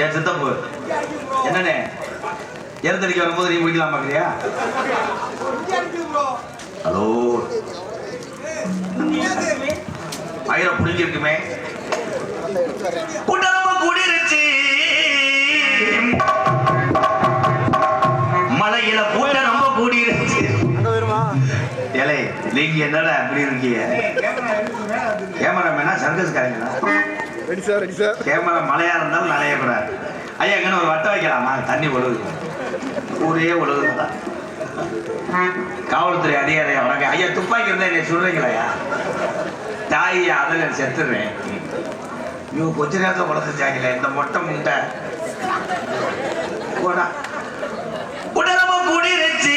ஏன் சித்தப்பு என்னண்ணே எருத்தடிக்க வரும்போது நீ முடிக்கலாம் பாக்குறியா? ஹலோ ஆயிரம் புடிஞ்சு இருக்குமே கூட்டமா கூடிருச்சு மலையில கூட்ட ரொம்ப கூடிருச்சு. ஏலே நீங்க என்னடா அப்படி இருக்கீங்க? கேமராமேனா சர்க்கஸ் காரங்களா? கேமரா மழையா இருந்தாலும் நனையக்கூடாது. ஐயா எங்கன்னு ஒரு வட்டம் வைக்கலாமா? தண்ணி ஒழுகுது ஊரே ஒழுகுதான். காவல்துறை அதிகாரி வணக்கம் ஐயா. துப்பாக்கி இருந்தா என்னை சொல்றீங்களா? தாய் அதில் செத்துடுறேன். இவங்க கொஞ்ச நேரத்தில் வளர்த்துச்சாங்களே இந்த மொட்டை முண்டை உடனமா கூடிருச்சு.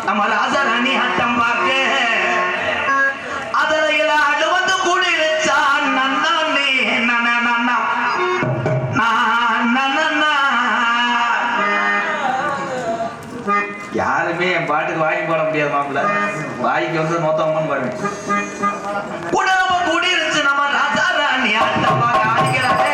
நம்ம ராசாராணி ஆட்டம் பார்க்க அதில் அது வந்து கூடிருச்சா. நன்னானே யாருமே என் பாட்டுக்கு வாங்கி போட முடியாது மாப்பிள்ள. வாய்க்கு வந்து மொத்தம் பாருங்க. உடனமா கூடிருச்சு நம்ம ராசாராணி ஆட்டம் பார்க்க ஆடிக்கிறாங்க.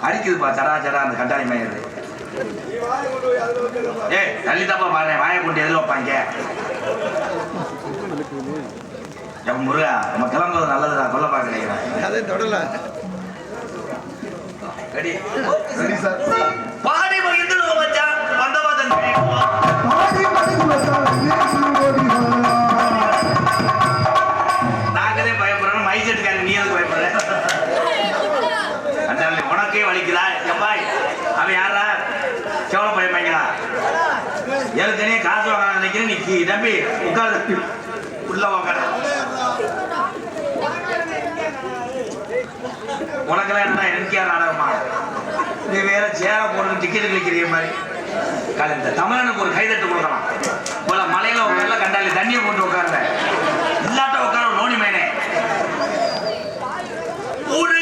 அடிக்குதுப்பா சரா சரா அந்த கட்டாணி மயிறு. ஏய் தள்ளித்தாப்பா பாருங்க. வாயை கொண்டு எதில் வைப்பாங்க? முருகா நம்ம கிளம்புறது நல்லதுதான். கொல்ல பார்க்க தொடல பாடி மகிழ்ந்து வச்சான் வந்தவாதன் நாங்களே பயப்படுறோம். மைசெட்டுக்காரங்க நீ எதுக்கு பயப்படுற? உனக்கே வலிக்குதா? எப்பாய் அவன் யாரா? செவல பயமாங்களா? ஏற்கனவே காசு வாங்க நினைக்கிறேன். நீ தம்பி உட்காந்து உள்ள உட்கார. உனக்கெல்லாம் என்ன என்கேஆர் நாடகமா? நீ வேற சேர போட்டு டிக்கெட் கிளிக்கிற மாதிரி. இந்த தமிழனுக்கு ஒரு கைதட்டு கொடுக்கலாம் போல. மலையில உட்கார்ல கண்டாலி தண்ணியை போட்டு உட்கார்ல இல்லாட்ட உட்கார நோனி மேனே ஒரு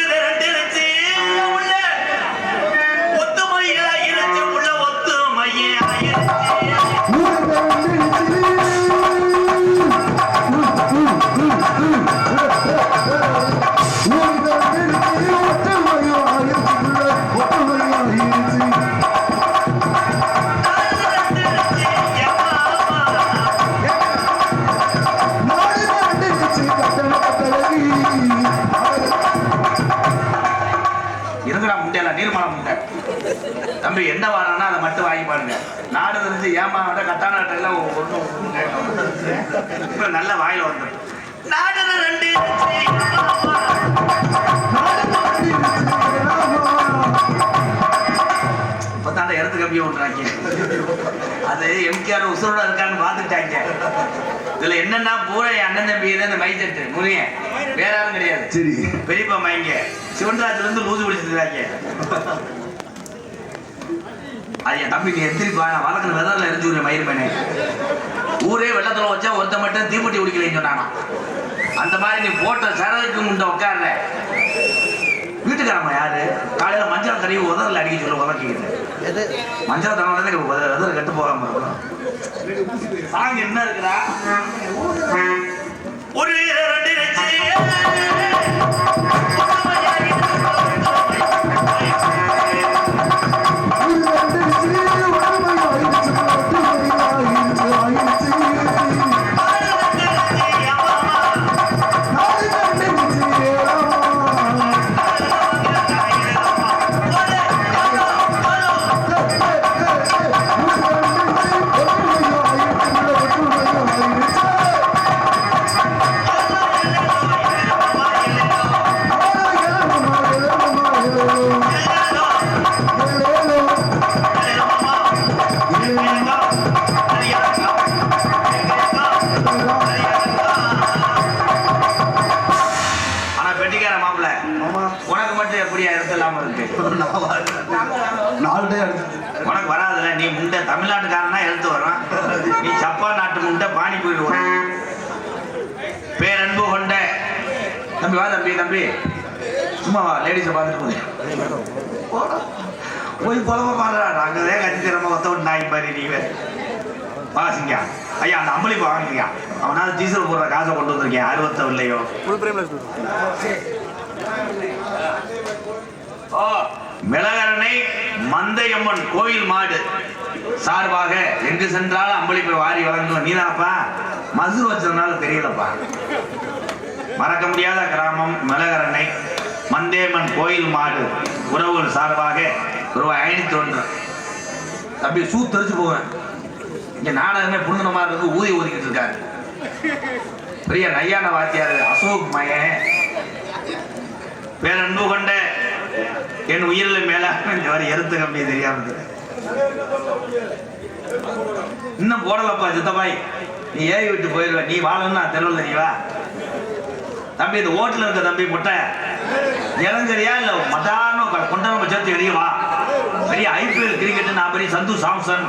தம்பி என்ன வாரம்னா அதை மட்டும் வாங்கி பாருங்க. நாடு தெரிஞ்சு ஏமாவோட கட்டாநாட்டெல்லாம் ஒன்றும் நல்ல வாயில வந்துடும். நாடு ரெண்டு இப்பதாண்ட இடத்து கம்பியை ஒன்றாங்க. அது எம்கேஆர் உசுரோட இருக்கான்னு பார்த்துட்டாங்க. இதுல என்னன்னா பூரா அண்ணன் தம்பி இந்த மைசெட்டு முருகன் வேற யாரும் கிடையாது. சரி பெரியப்பா மைங்க சிவன்ராஜ்ல இருந்து லூசு பிடிச்சிருக்காங்க. அது என் தம்பி நீ எத்திரிப்பா நான் வளர்க்குற வெதரில் எரிஞ்சு மயிர் மேனே. ஊரே வெள்ளத்தில் வச்சா ஒருத்த மட்டும் தீப்பட்டி குடிக்கலன்னு சொன்னானா. அந்த மாதிரி நீ போட்ட சரதுக்கு முன்ன உட்கார்ற வீட்டுக்காரம்மா யாரு? காலையில மஞ்சள் கறி உதரில் அடிக்க சொல்ல உதக்கிக்கிட்டு மஞ்சள் தரம் உதறு கட்டு போகாம இருக்கும். சாங் என்ன இருக்குதா? ஒரு 4 டே அடிச்சு உனக்கு வராதுல. நீ முண்டை தமிழ்நாட்டுக்காரனா எழுத்து வரும். நீ ஜப்பான் நாட்டு முண்டை பானிபூரி வரும். பேரன்பு கொண்ட தம்பி வா தம்பி. தம்பி சும்மா வா, லேடிஸை பார்த்துட்டு போய் புலம்ப பாடுறா. நாங்களே கட்சி திறமை ஒத்த விட்டு நாய் பாரு. நீ வாசிங்க ஐயா, அந்த அம்பளிப்பு வாங்கிங்க. அவனால டீசல் போடுற காசை கொண்டு வந்திருக்கேன். 60 இல்லையோ. மிளகரணை மந்தையம்மன் கோயில் மாடு சார்பாக எங்கு சென்றாலும் அம்பளிப்பை வாரி வழங்குவோம். நீதானப்பா மசு வச்சதுனால தெரியலப்பா. மறக்க முடியாத கிராமம் மிளகரணை மந்தேமன் கோயில் மாடு உறவுகள் சார்பாக ரூபாய் 501. தம்பி சூ தெரிச்சு போவேன். இங்க நாடகமே புண்ணுன மாதிரி இருக்கு. ஊதி ஒதுக்கிட்டு இருக்காரு பெரிய நையான வாத்தியார் அசோக் மயன். பேரன்பு கொண்ட என் உயிரில் மேலாக எருத்து கம்பி தெரியாம இன்னும் போடலப்பா. சித்தப்பாய் நீ ஏறி விட்டு போயிடுவ. நீ வாழணும்னா தெருவில் நீ வா தம்பி. இந்த ஓட்டுல இருக்க தம்பி முட்டை இறங்குறியா இல்ல மதான கொண்டாட சேர்த்து வெளியே வா. பெரிய IPL கிரிக்கெட் நான் பெரிய சந்து சாம்சன்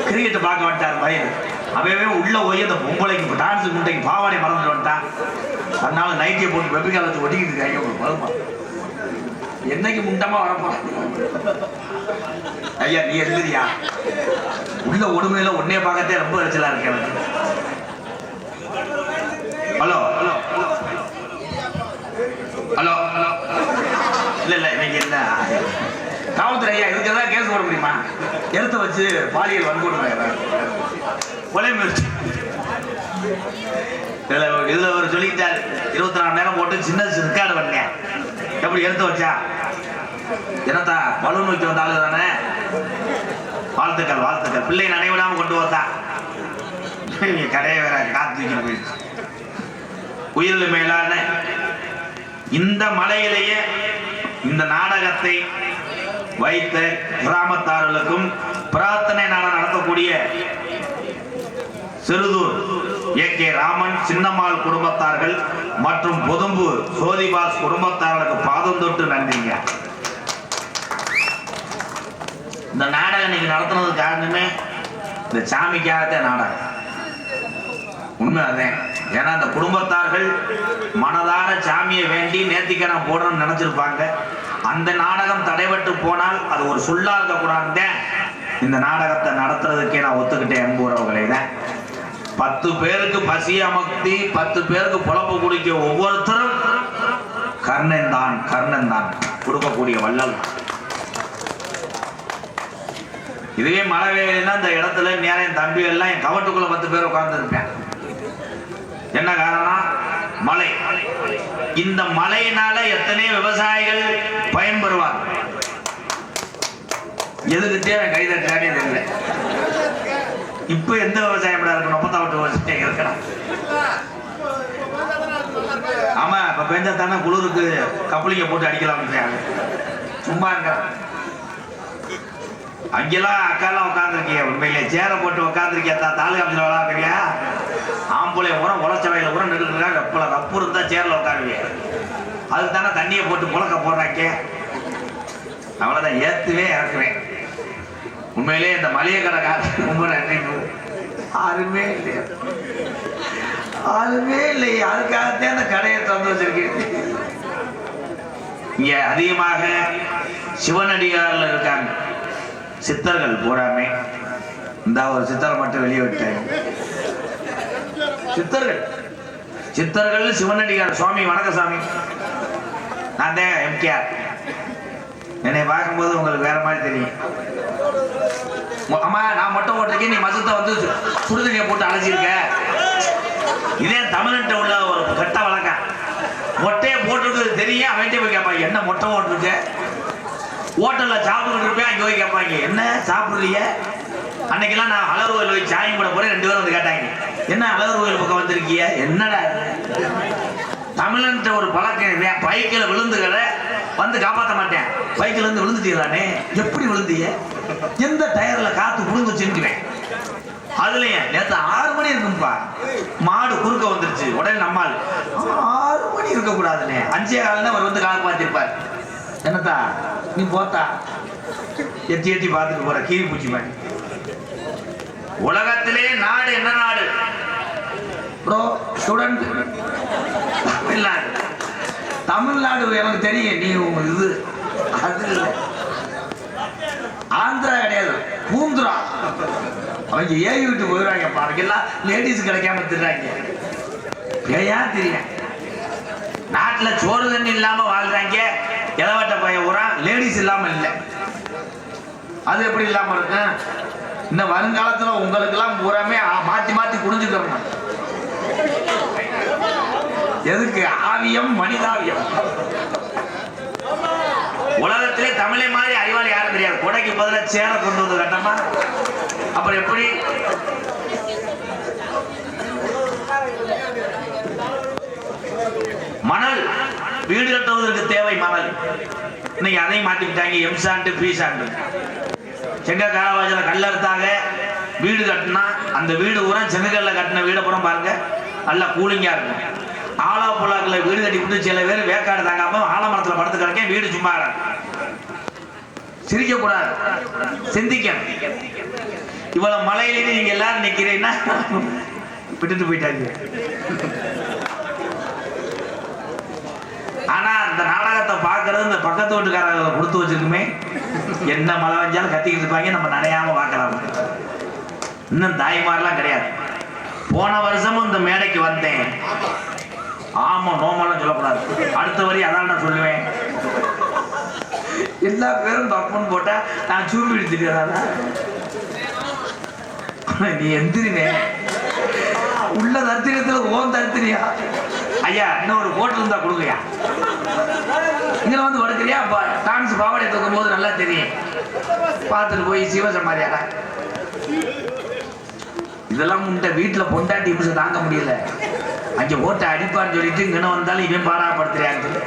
கிரிக்கெட் பார்க்க வந்துட்டார் பையன். அவவே உள்ள போய் அந்த பொம்பளைக்கு டான்ஸ் முட்டைக்கு பாவாடை மறந்துட்டு வந்துட்டான். அதனால நைட்டியை போட்டு வெப்பிக்கால வச்சு ஒட்டிக்கிட்டு இருக்காங்க. வருமா என்னைக்கு முண்டமா வரப்போம். ஐயா நீ எழுதுறியா உள்ள ஒடுமையில ஒன்னே பார்க்கத்தே ரொம்ப எரிச்சலா இருக்கு எனக்கு. ஹலோ ஹலோ ஹலோ ஹலோ இல்ல இன்னைக்கு என்ன காவல்துறை ஐயா இதுக்கு ஏதாவது கேஸ் போட முடியுமா? எடுத்து வச்சு பாலியல் வன்கொடுமை கொலை முயற்சி இதுல ஒரு சொல்லிக்கிட்டாரு. 24 மணி நேரம் போட்டு சின்ன ரெக்கார்டு பண்ணேன். எப்படி எடுத்து வச்சா என்னத்தா பலூன் வச்சு வந்த ஆளு தானே. வாழ்த்துக்கள் வாழ்த்துக்கள். பிள்ளை நனைவிடாம கொண்டு வந்தா கடையை வேற காத்து போயிடுச்சு. உயிரில் மேலான இந்த மலையிலேயே இந்த நாடகத்தை வைத்த கிராமத்தார்களுக்கும் பிரார்த்தனை நாடகம் நடத்தக்கூடிய சிறுதூர் AK ராமன் சின்னம்மாள் குடும்பத்தார்கள் மற்றும் பொதும்பு சோதிபாஸ் குடும்பத்தார்களுக்கு பாதம் தொட்டு நன்றிங்க. இந்த நாடகம் நீங்க நடத்துனது காரணமே இந்த சாமிக்காகத்தான் நாடகம். உண்மை அதேன். ஏன்னா அந்த குடும்பத்தார்கள் மனதார சாமியை வேண்டி நேர்த்திக்கடன் போடணும்னு நினைச்சிருப்பாங்க. அந்த நாடகம் தடைபட்டு போனால் அது ஒரு சொல்லா இருக்கக்கூடாது. இந்த நாடகத்தை நடத்துறதுக்கே நான் ஒத்துக்கிட்டேன். அன்பு உறவுகளை தான் 10 பேருக்கு பசி அமர்த்தி 10 பேருக்கு புலப்பு குடிக்க ஒவ்வொருத்தரும் கர்ணன் தான் கொடுக்கக்கூடிய வள்ளல். இதுவே மழை வேலைன்னா இந்த இடத்துல நேரம் தம்பி எல்லாம் என் கவட்டுக்குள்ள 10 பேர் உட்கார்ந்து இருப்பேன். என்ன காரணம்? மழை. இந்த மழையினால எத்தனை விவசாயிகள் பயன்பெறுவார். எதுக்கிட்டே கைதட்டானே தெரியல. இப்ப எந்த விவசாயம் இருக்கணும்? 38 விவசாயம் இருக்கணும். ஆமா இப்ப பெஞ்சா தானே குளிருக்கு கப்பலிங்க போட்டு அடிக்கலாம். சும்மா இருக்க அங்கெல்லாம் அக்காலாம் உட்காந்துருக்கிய. உண்மையிலே சேரை போட்டு உட்காந்துருக்கியா? தாலுகா ஆஃபீஸில் விளாடுறியா? ஆம்பளை உரம் உழைச்ச வயல உரம் நெடுக்கிறா. வெப்பல ரப்பு இருந்தா சேர்ல உட்காருவிய. அதுக்கு தானே தண்ணியை போட்டு புழக்க போடுறாங்க. அவ்வளோதான் ஏற்றுவே இறக்குவேன். உண்மையிலே இந்த மளிகை கடை காசு ரொம்ப நன்றி. ஆளுமே இல்லையா? ஆளுமே இல்லையே. அதுக்காகத்தான் அந்த கடையை திறந்து வச்சிருக்கேன். இங்க அதிகமாக சிவனடியாரில் இருக்காங்க சித்தர்கள் போறாமே. இந்த ஒரு சித்தரை மட்டும் வெளியே விட்டாங்க. சித்தர்கள் சிவனடியார் சுவாமி வணக்கம் சாமி. நான் தான் MKR. என்னை பார்க்கும்போது உங்களுக்கு வேற மாதிரி தெரியும். அம்மா நான் மொட்டை ஓட்டிருக்கேன், நீ மசத்தை வந்து சுடுதண்ணியை போட்டு அழைச்சிருக்க. இதே தமிழ்கிட்ட உள்ள ஒரு கட்ட வழக்கம். மொட்டையை போட்டுருக்குறது தெரியும். அவன்கிட்ட போய் கேட்பாங்க என்ன மொட்டை ஓட்டுருக்க. ஹோட்டல்ல சாப்பிட்டு இருப்பேன். அங்கே போய் கேட்பாங்க என்ன சாப்பிடுறீங்க. அன்னைக்கெல்லாம் நான் அழகு கோயில் போய் சாயம் கூட போறேன். 2 பேரும் வந்து கேட்டாங்க என்ன அழகு கோயில் பக்கம் வந்திருக்கிய. என்னடா தமிழ்கிட்ட ஒரு பழக்கம். பைக்கில் விழுந்து கடை வந்து காப்பாற்ற மாட்டேன். பைக்கில் இருந்து விழுந்துட்டீங்களானே. எப்படி விழுந்தீங்க? எந்த டயர்ல காத்து புழுந்து வச்சுருக்கிறேன். அதுலயே நேற்று 6 மணி இருக்கும்பா. மாடு குறுக்க வந்துருச்சு. உடனே நம்மால் 6 மணி இருக்கக்கூடாதுன்னு 5:15 அவர் வந்து காப்பாற்றிருப்பார். என்னத்தா நீ போத்தா எத்தி எத்தி பார்த்துட்டு போற கீரி பூச்சி மாதிரி. உலகத்திலே நாடு என்ன நாடு ப்ரோ? ஸ்டூடெண்ட் தமிழ்நாடு. தமிழ்நாடு எனக்கு தெரியும். நீ இது அது இல்லை, ஆந்திரா கிடையாது, பூந்துரா. அவங்க ஏறி விட்டு போயிடுவாங்க பாருங்க. எல்லாம் லேடிஸ் கிடைக்காம திடுறாங்க. ஏன் தெரியும்? நாட்டில் சோறு தண்ணி இல்லாம வாழ்றாங்க. இளவட்ட பையன் ஊரா லேடிஸ் இல்லாம இல்லை. அது எப்படி இல்லாம இருக்கு? இந்த வருங்காலத்துல உங்களுக்கு எல்லாம் பூராமே மாத்தி மாத்தி குடிஞ்சுக்கிறோம். எதுக்கு? ஆவியம் மனிதாவியம். உலகத்திலே தமிழை மாதிரி அறிவாளி யாரும் தெரியாது. கொடைக்கு பதிலாக சேர கொண்டு வந்து கட்டமா. அப்புறம் எப்படி? மணல் வீடு கட்டுவதற்கு தேவை மணல். இன்னைக்கு அதையும் மாட்டிக்கிட்டாங்க. எம்சாண்டு பீசாண்டு. செங்க காலவாஜல கல்லறுத்தாக வீடு கட்டினா அந்த வீடு பூரா செங்கல்ல கட்டின வீட புறம் பாருங்க நல்லா கூலிங்கா இருக்கும். ஆலா புலாக்குல வீடு கட்டி விட்டு சில பேர் வேக்காடு தாங்காம ஆலமரத்துல படுத்து கிடக்க. வீடு சும்மா சிரிக்க கூடாது, சிந்திக்கணும். இவ்வளவு மலையிலேயே நீங்க எல்லாரும் நிக்கிறீங்கன்னா விட்டுட்டு போயிட்டாங்க. ஆனா அந்த நாடகத்தை பாக்குறது இந்த பக்கத்து வீட்டுக்காரங்க கொடுத்து வச்சிருக்குமே. என்ன மழை வந்தாலும் கத்திக்கிட்டு இருப்பாங்க, நம்ம நனையாம பார்க்கலாம். இன்னும் தாய்மாரெல்லாம் கிடையாது. போன வருஷமும் இந்த மேடைக்கு வந்தேன். ஆமா நோமெல்லாம் சொல்லக்கூடாது. அடுத்த வரி அதான் நான் சொல்லுவேன். எல்லா பேரும் தப்புன்னு போட்டா நான் சூப்பி எடுத்துக்கிறதா? நீ எந்திரினே உள்ள தரித்திரத்துல ஓன் தரித்திரியா? ஐயா இன்னும் ஒரு ஹோட்டல் இருந்தா கொடுங்கயா. இங்க வந்து படுக்கிறியா? டான்ஸ் பாவாடை தூக்கும் போது நல்லா தெரியும். பார்த்துட்டு போய் சிவசமாதியாடா. இதெல்லாம் முன்ன வீட்டுல பொண்டாட்டி இம்சம் தாங்க முடியல. அங்க ஓட்ட அடிப்பான்னு சொல்லிட்டு இங்க வந்தாலும் இவன் பாராப்படுத்துறியான்னு.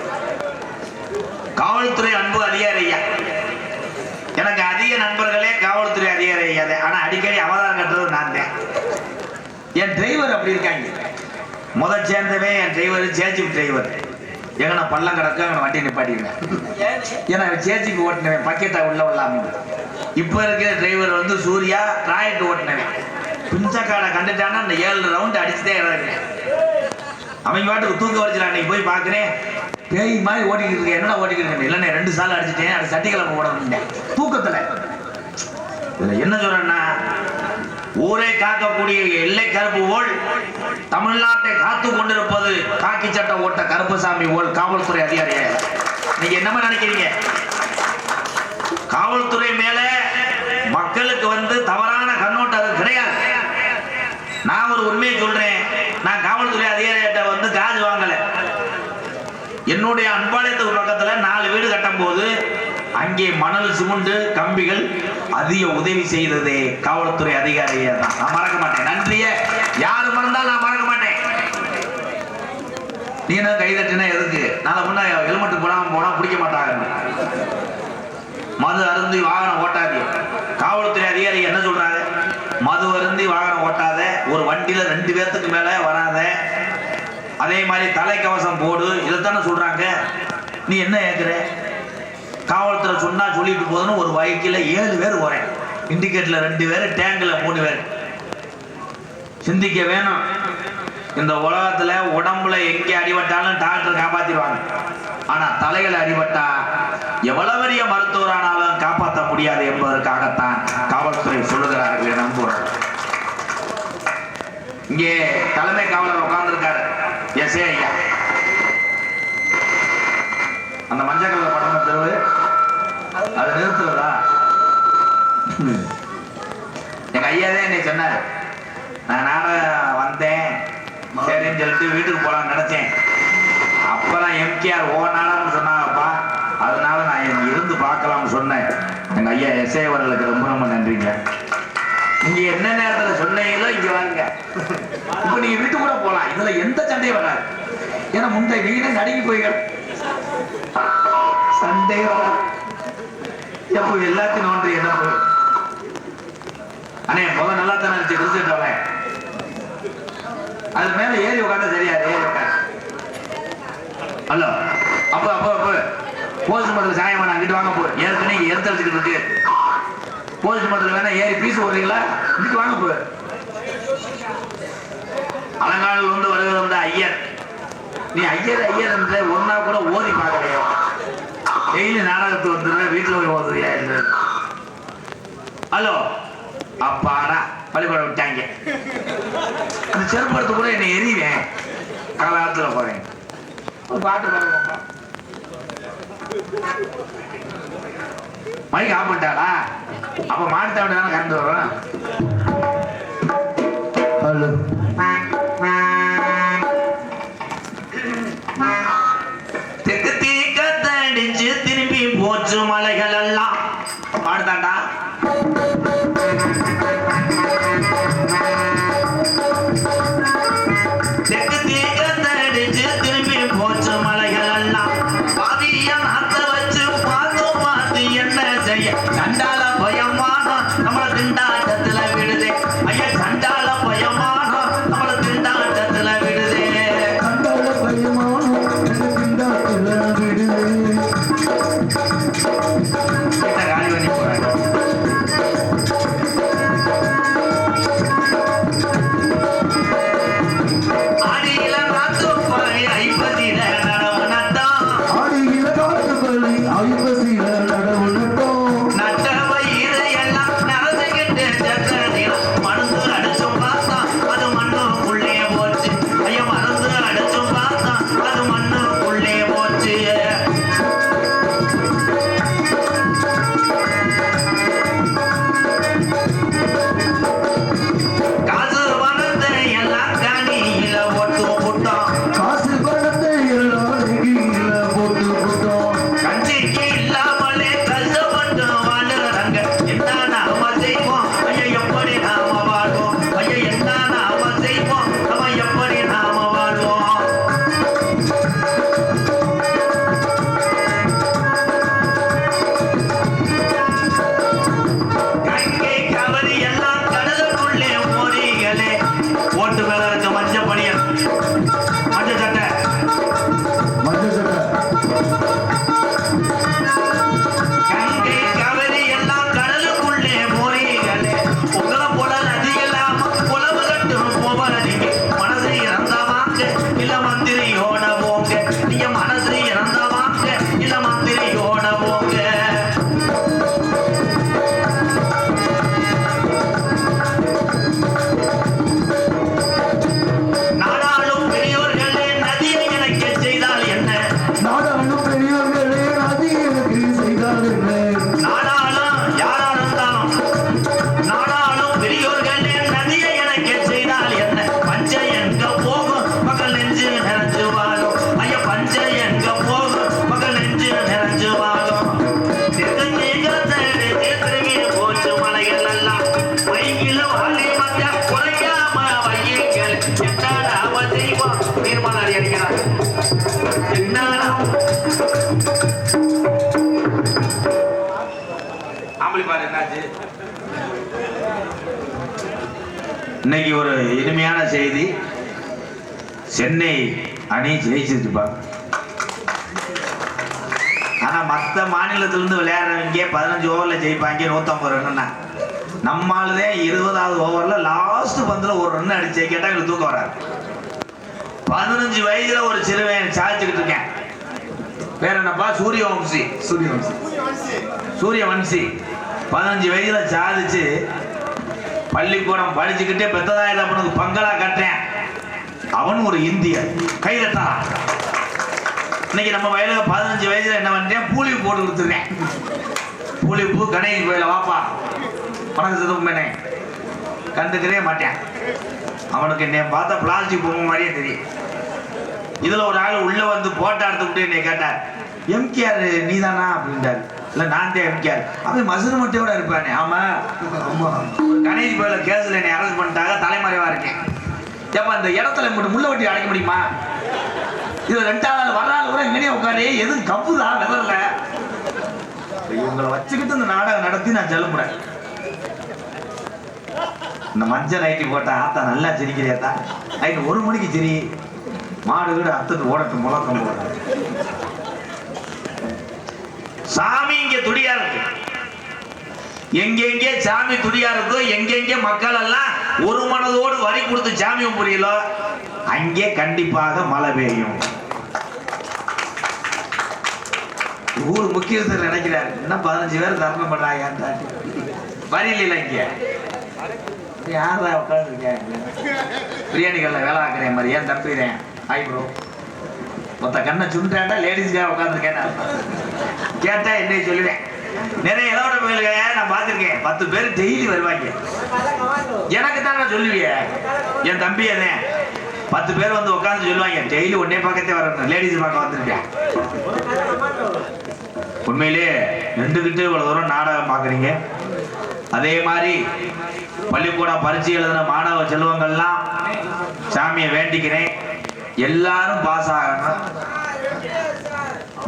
காவல்துறை அன்பு அதிகாரி ஐயா. எனக்கு அதிக நண்பர்களே காவல்துறை அதிகாரி ஐயா. ஆனா அடிக்கடி அவதாரம் கட்டுறது நான் தான். என் டிரைவர் அப்படி இருக்காங்க. முதல் சேர்ந்தவே என் டிரைவர் சேச்சிப் டிரைவர். எங்கன்னா பள்ளம் கிடக்க அவனை வண்டி நிப்பாட்டிடுவேன். ஏன்னா சேச்சிக்கு ஓட்டினவன் பக்கெட்டா உள்ள விடலாம. இப்ப இருக்கிற டிரைவர் வந்து சூர்யா ராயட் ஓட்டினவன். பிஞ்சக்காடை கண்டுட்டானா அந்த 7 ரவுண்ட் அடிச்சுட்டே இறங்குறேன். அவங்க பாட்டுக்கு தூக்க வரைச்சு அன்னைக்கு போய் பார்க்குறேன். பேய் மாதிரி ஓட்டிக்கிட்டு இருக்கேன். என்னடா ஓட்டிக்கிட்டு இருக்கேன்? இல்லைண்ணே 2 சால் அடிச்சுட்டேன். அது சட்டிக்கிழமை ஓடணும் தூக்கத்துல. என்ன சொல்றேன்னா, ஊரை காக்கக்கூடிய எல்லை கருப்பு ஓல் தமிழ்நாட்டை காத்து கொண்டிருப்பது காக்கி சட்டை ஓட்ட கருப்பசாமி ஓல் காவல்துறை அதிகாரியே. நீங்க என்னமா நினைக்கிறீங்க? காவல்துறை மேல மக்களுக்கு வந்து தவறான கண்ணோட்டம் அது கிடையாது. நான் ஒரு உண்மையை சொல்றேன். நான் காவல்துறை அதிகாரிகிட்ட வந்து காசு வாங்கல. என்னுடைய அன்பாலயத்துக்கு பக்கத்துல 4 வீடு கட்டும் போது அங்கே மணல் சிமெண்ட் கம்பிகள் அதிக உதவி செய்ததே காவல்துறை அதிகாரியே தான். நான் மறக்க மாட்டேன். நன்றிய யாரு மறந்தாலும் நான் மறக்க மாட்டேன். நீங்க கை தட்டினா எதுக்கு? நான் முன்ன ஹெல்மெட் போனா பிடிக்க மாட்டாங்க. மது அருந்தி வாகனம் ஓட்டாதே. காவல்துறை அதிகாரி என்ன சொல்றாங்க? மது அருந்தி வாகனம் ஓட்டாத, ஒரு வண்டியில 2 பேர்த்துக்கு மேல வராத, அதே மாதிரி தலைக்கவசம் போடு, இதைத்தானே சொல்றாங்க. நீ என்ன ஏற்கிற? காவல்துறை சொன்னா சொல்லிட்டு போதுன்னு ஒரு பைக்கில் 7 பேர் வரேன். இண்டிகேட்டர்ல 2 பேர், டேங்க்ல 3 பேர். சிந்திக்க வேணும். இந்த உலகத்துல உடம்புல எங்கே அடிபட்டாலும் டாக்டர் காப்பாத்திடுவாங்க. ஆனா தலைகளை அடிபட்டா எவ்வளவு பெரிய மருத்துவரானாலும் காப்பாற்ற முடியாது என்பதற்காகத்தான் காவல்துறை சொல்லுகிறார்கள். நம்புறேன். இங்கே தலைமை காவலர் உட்கார்ந்து இருக்காரு, எஸ்ஏ ஐயா. அந்த மஞ்சள் கலர் படம் தெருவு அது நிறுத்துறதா? எங்க ஐயாவே என்னை சொன்னாரு. நான் நாடகம் வந்தேன் சரின்னு சொல்லிட்டு வீட்டுக்கு போலான்னு நினைச்சேன். அப்பதான் எம்கேஆர் ஓ நாடகம்னு சொன்னாங்கப்பா, அதனால நான் இருந்து பார்க்கலாம்னு சொன்னேன். எங்க ஐயா எஸ்ஏ அவர்களுக்கு ரொம்ப ரொம்ப நன்றிங்க. நீங்க என்ன நேரத்துல சொன்னீங்களோ இங்க வாங்க. இப்ப நீங்க வீட்டு கூட போலாம். இதுல எந்த சண்டையும் வராது. ஏன்னா முந்தைய நீங்க நடுங்கி போய்கள் சண்டே எப்போ எல்லாத்தையும் நோன்றி என்ன போய் அண்ணே போக நல்லா தானே இருந்துச்சு ரிசல்ட் வரேன். அது மேல ஏறி உட்காந்தா சரியாது. ஏறி உட்காந்து ஹலோ அப்போ அப்போ அப்போ போஸ்ட் மரத்தில் சாயம் வேணாம், அங்கிட்டு வாங்க போ. ஏற்கனவே எடுத்து வச்சுக்கிட்டு இருக்கு. போஸ்ட் மரத்தில் வேணா ஏறி பீஸ் போடுறீங்களா? இங்கிட்டு வாங்க போ. அலங்காடில் வந்து வருகிற ஐயர், நீ ஐயர் ஐயர் என்ற ஒரு நாள் கூட ஓதி பார்க்கலையோ? டெய்லி நாடகத்துக்கு வந்துடுற, வீட்டில் போய் ஓதுவியா? ஹலோ அப்பாடா, பள்ளிக்கூடம் விட்டாங்க. அந்த செருப்படுத்து கூட என்னை எறிவேன். காலத்துல போறேன். ஒரு பாட்டு பாடுவோம்ப்பா. Mic of பண்ணிட்டாடா. அப்ப மாட்டு தானே கறந்து வரும். ஹலோ தெற்கு தீக்க தடிச்சு திரும்பி போச்சு மலைகள் எல்லாம். பாடுதாண்டா. தெற்கு தீக்க தடிச்சு திரும்பி போச்சு மலைகள் எல்லாம். பாதிய நாத்த வச்சு பார்த்து என்ன செய்ய? சண்டால பயமான நம்மள திண்டாட்டத்துல விடுதே. ஐயா சண்டால பயமான நம்மள திண்டாட்டத்துல விடுதே. சண்டால பயமான திண்டாட்டத்துல விடுதே. காலி பண்ணி போறாங்க. இன்னைக்கு ஒரு இனிமையான செய்தி. சென்னை அணி ஜெயிச்சிருப்பா. ஆனா மற்ற மாநிலத்திலிருந்து விளையாடுறவங்க 15 ஓவர்ல ஜெயிப்பாங்க, 150 ரன்னா. நம்மளுதே 20வது ஓவர்ல லாஸ்ட் பந்துல ஒரு ரன் அடிச்சு கேட்டா எங்களுக்கு தூக்கம் வராது. 15 வயதுல ஒரு சிறுவன் சாதிச்சுக்கிட்டு இருக்கேன். வேற என்னப்பா? சூரியவம்சி. சூரியவன்சி 15 வயதுல சாதிச்சு பள்ளிக்கூடம் படிச்சுக்கிட்டே பெத்ததாயிரம் அவனுக்கு பங்களா கட்டுறேன். அவன் ஒரு இந்தியன். கைதட்டா. இன்னைக்கு நம்ம வயலுக்கு 15 வயசுல என்ன பண்றேன்? பூலி போட்டு கொடுத்துருக்கேன். பூலிப்பூ கணேஷ் கோயில வாப்பா பணம் சிதம்பனே கண்டுக்கவே மாட்டேன். அவனுக்கு என்னை பார்த்தா பிளாஸ்டிக் பொம்மை மாதிரியே தெரியும். இதுல ஒரு ஆள் உள்ள வந்து போட்டோ எடுத்துக்கிட்டு என்னை கேட்டார், எம்கேஆர் நீதானா அப்படின்ட்டாரு. இல்ல நான் தான் எம்கேஆர். அவன் மசுறு மட்டையோட இருப்பானே. ஆமா கணேஷ் கோயில கேஸ்ல என்னை அரெஸ்ட் பண்ணிட்டாங்க, தலைமறைவா இருக்கேன். ஏப்பா இந்த இடத்துல மட்டும் முள்ள வட்டி அடைக்க முடியுமா? இது 2வது வரலாறு கூட இங்கனே உட்காரு. எதுவும் கப்புதான் வெதர்ல. இவங்களை வச்சுக்கிட்டு இந்த நாடகம் நடத்தி நான் செல்லுறேன். இந்த மஞ்சள் நைட்டி போட்ட ஆத்தா நல்லா சிரிக்கிறியாத்தா? நைட்டு 1 மணிக்கு சிரி. மாடு வீடு அத்துட்டு ஓடட்டும் முழக்கம் போட. சாமி இங்க துடியா இருக்கு. எங்கெங்கே சாமி துடியா இருக்கோ, எங்கெங்கே மக்கள் எல்லாம் ஒரு மனதோடு வரி கொடுத்து சாமி புரியல, அங்கே கண்டிப்பாக மழை பெய்யும். ஊர் முக்கியஸ்தர் நினைக்கிறாரு, இன்னும் 15 பேர் தர்மம் பண்றாங்க. வரியில் இல்லை இங்க யாரா உட்காந்துருக்கேன் பிரியாணிகள்ல வேலை ஆக்குறேன் மாதிரி. ஏன் தப்பிடுறேன் ஹாய் ப்ரோ மொத்த கண்ணை சுண்டாண்டா லேடிஸ்க்காக உட்காந்துருக்கேன். கேட்டா என்ன சொல்லுவேன். நிறைய இலவட கோயிலுங்க நான் பார்த்துருக்கேன். 10 பேர் டெய்லி வருவாங்க. எனக்கு தான் நான் சொல்லுவேன். என் தம்பி அதே 10 பேர் வந்து உட்காந்து சொல்லுவாங்க டெய்லி ஒன்னே பக்கத்தே வரணும், லேடிஸ் பார்க்க வந்திருக்கேன். உண்மையிலே நின்றுக்கிட்டு இவ்வளவு தூரம் நாடகம் பார்க்குறீங்க. அதே மாதிரி பள்ளிக்கூட பரீட்சை எழுதின மாணவ செல்வங்கள்லாம் சாமியை வேண்டிக்கிறேன், எல்லாரும் பாஸ் ஆகணும்.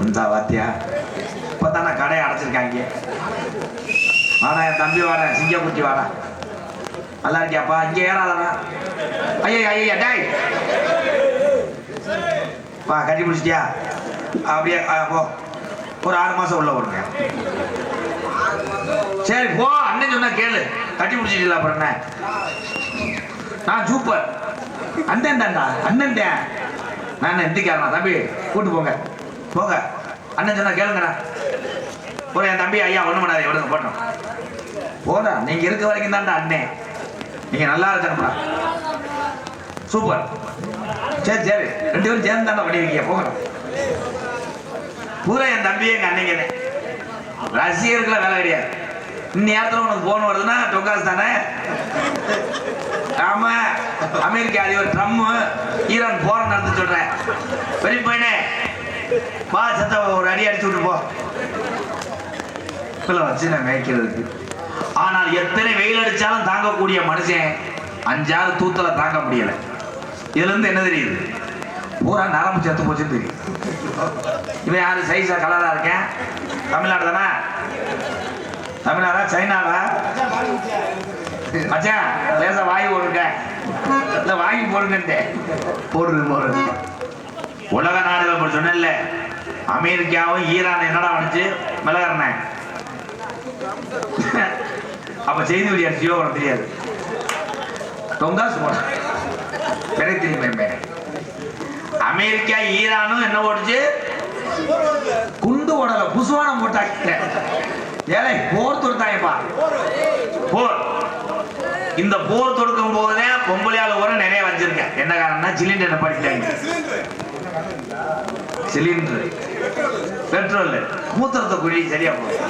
இந்த வாத்தியா இப்பதானே கடையை அடைச்சிருக்காங்க. வாடா என் தம்பி, வாடா சிங்கக்குட்டி, வாடா நல்லா இருக்கியாப்பா. இங்க ஏறாதா ஐயா ஐயா டேய் வா, கட்டி பிடிச்சிட்டியா? அப்படியே போ, ஒரு 6 மாசம் உள்ள விடுங்க. சரி போ, அண்ணன் சொன்னா கேளு. கட்டி பிடிச்சிட்டீங்களா? அப்புறம் என்ன, நான் சூப்பர் அண்ணன் தான்டா. அண்ணன் தான் நான் எந்திக்காரனா. தம்பி கூட்டு போங்க போங்க, அண்ணன் சொன்னா கேளுங்கண்ணா. ஒரு என் தம்பி ஐயா ஒண்ணு பண்ணாதே, விடுங்க போட்டோம் போடா. நீங்க இருக்க வரைக்கும் தான்டா அண்ணே, நீங்க நல்லா இருக்கணும்டா. சூப்பர். சரி சரி, 2 பேரும் சேர்ந்து தாண்டா பண்ணிருக்கீங்க, போங்க. பூரா என் தம்பியே எங்க அன்னைக்கு ரசிகர்கள வேலை கிடையாது. இந்நேரத்தில் உனக்கு போன் வருதுன்னா டொக்காஸ் தானே. ஆமா, அமெரிக்க அதிபர் ட்ரம்ப் ஈரான் போரை நடத்த சொல்றேன். பெரிய பையனே வா, சத்த ஒரு அடி அடிச்சு விட்டு போ வச்சு நான் மேய்க்கிறதுக்கு. ஆனால் எத்தனை வெயில் அடிச்சாலும் தாங்கக்கூடிய மனுஷன் 5-6 தூத்தலை தாங்க முடியல. இதுல இருந்து என்ன தெரியுது? பூரா நரம்பு செத்து போச்சுன்னு தெரியும். இவன் யாரு? சைஸா கலரா இருக்கேன். தமிழ்நாடு தானே? தமிழ்நாடா சைனாடா? மச்சான் லேசா வாங்கி போடுங்க, இல்ல வாங்கி போடுங்க. போடுறது உலக நாடுகள் சொன்ன அமெரிக்காவும் ஈரான் என்னடா வந்துச்சு மிளகறன. அப்ப செய்தி வெளியாச்சியோ உனக்கு தெரியாது. தொங்காசு போட பெரிய தெரியுமே. அமெரிக்கா ஈரானும் என்ன ஓடுச்சு? குண்டு ஓடல, புசுவானம் போட்டாங்க. ஏழை போர் தொடுத்தாங்கப்பா. போர், இந்த போர் தொடுக்கும் போதே பொம்பளையால கூட நிறைய வச்சிருக்கேன். என்ன காரணம்னா சிலிண்டர் படிட்டாங்க. சிலிண்டர் பெட்ரோல் மூத்திரத்தை குழி சரியா போகும்.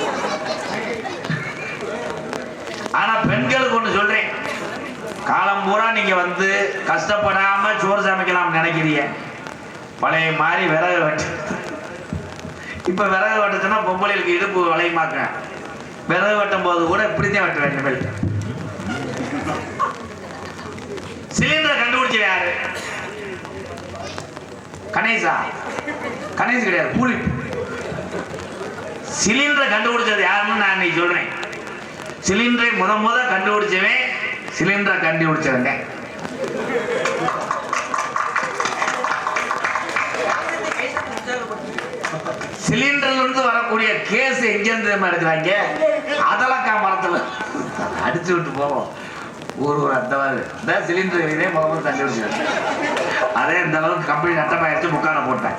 ஆனா பெண்களுக்கு ஒண்ணு சொல்றேன், காலம் பூரா நீங்க வந்து கஷ்டப்படாம சோறு சமைக்கலாம் நினைக்கிறீங்க. பழைய மாதிரி விறகு வெட்டு. இப்ப விறகு வெட்டுச்சுன்னா பொம்பளைகளுக்கு இடுப்பு வளையமாக்க. விறகு வெட்டும் போது கூட இப்படித்தான் வெட்ட வேண்டும். சிலிண்டரை கண்டுபிடிச்ச யாரு? கணேசா? கணேசு கிடையாது, கூலி. சிலிண்டரை கண்டுபிடிச்சது யாருன்னு நான் இன்னைக்கு சொல்றேன். சிலிண்டரை முத கண்டுபிடிச்சவன் சிலிண்டரை கண்டுபிடிச்சவங்க. சிலிண்டர்ல இருந்து வரக்கூடிய கேஸ் எங்க இருந்து எடுக்கிறாங்க? அதலக்கா மரத்துல அடிச்சு விட்டு போவோம். ஒரு அந்த சிலிண்டர் இதே முதல்ல கண்டுபிடிச்சாங்க. அதே இந்த அளவுக்கு கம்பெனி நட்டமாயிடுச்சு, முக்கான போட்டேன்.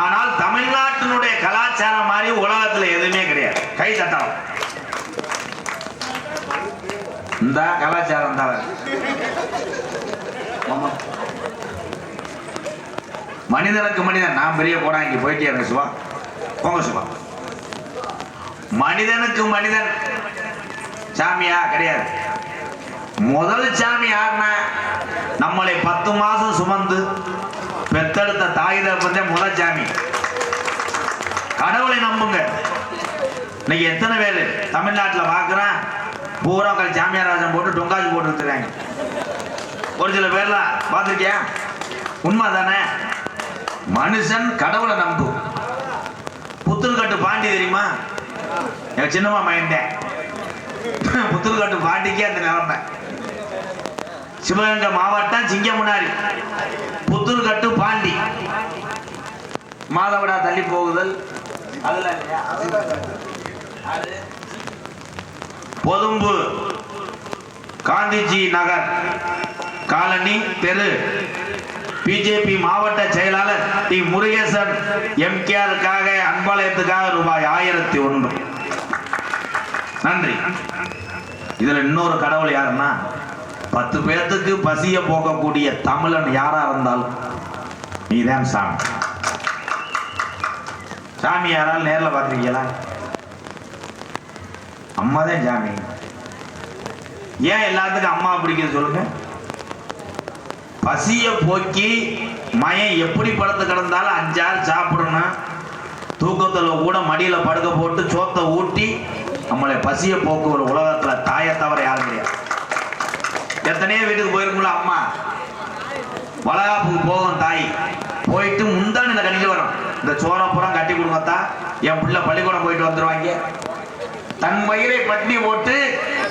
ஆனால் தமிழ்நாட்டினுடைய கலாச்சாரம் மாதிரி உலகத்துல எதுவுமே கிடையாது. கை தட்டம் இந்த கலாச்சாரம் தான். மனிதனுக்கு மனிதன், நான் பெரிய போடா இங்க போயிட்டே இருங்க சுவா, போங்க சுவா. மனிதனுக்கு மனிதன் சாமியா கிடையாது. முதல் சாமி யாருன்னா நம்மளை 10 மாசம் சுமந்து பெத்தெடுத்த தாய் தகப்பந்தே முதல் சாமி. கடவுளை நம்புங்க. இன்னைக்கு எத்தனை பேர் தமிழ்நாட்டில் பார்க்குறேன், பூரா சாமியாராஜன் போட்டு டொங்காஜி போட்டு இருக்கிறாங்க. ஒரு சில பேர்லாம் பார்த்துருக்கியா? உண்மை தானே? மனுஷன் கடவுளை நம்பு. புத்தூர்கட்டு பாண்டி தெரியுமா? என் சின்னம்மா மைண்டேன். புத்தூர்கட்டு பாண்டிக்கே அந்த நிலைமை. சிவகங்கை மாவட்டம் சிங்கமுனாரி புத்தூர்கட்டு பாண்டி. மாதவிடா தள்ளி போகுதல் அதெல்லாம் இல்லையா? பொதும்பு காந்திஜி நகர் காலனி தெரு பிஜேபி மாவட்ட செயலாளர் டி முருகேசன் எம்கேஆருக்காக அன்பாலயத்துக்காக ரூபாய் 1001. நன்றி. இதுல இன்னொரு கடவுள் யாருன்னா 10 பேர்த்துக்கு பசிய போக்கக்கூடிய தமிழன் யாரா இருந்தாலும் நீதான் சாமி. சாமி யாராலும் நேரில் பார்த்துருக்கீங்களா? அம்மா தான் சாமி. ஏன் எல்லாத்துக்கும் அம்மா பிடிக்குது சொல்லுங்க? பசிய போக்கி மயம் எப்படி படுத்து கிடந்தாலும் 5 ஆள் சாப்பிடணும். தூக்கத்தில் கூட மடியில படுக்க போட்டு சோத்தை ஊட்டி நம்மளை பசிய போக்கு ஒரு உலகத்துல தாயை தவிர யாரும் கிடையாது. எத்தனையோ வீட்டுக்கு போயிருக்கும்ல அம்மா, வளகாப்புக்கு போகும் தாய், போயிட்டு முந்தான கட்டிட்டு வரும். இந்த சோரப்புறம் கட்டி கொடுங்கத்தா, என் பிள்ளை பள்ளிக்கூடம் போயிட்டு வந்துருவாங்க. தன் வயிறை பட்டினி போட்டு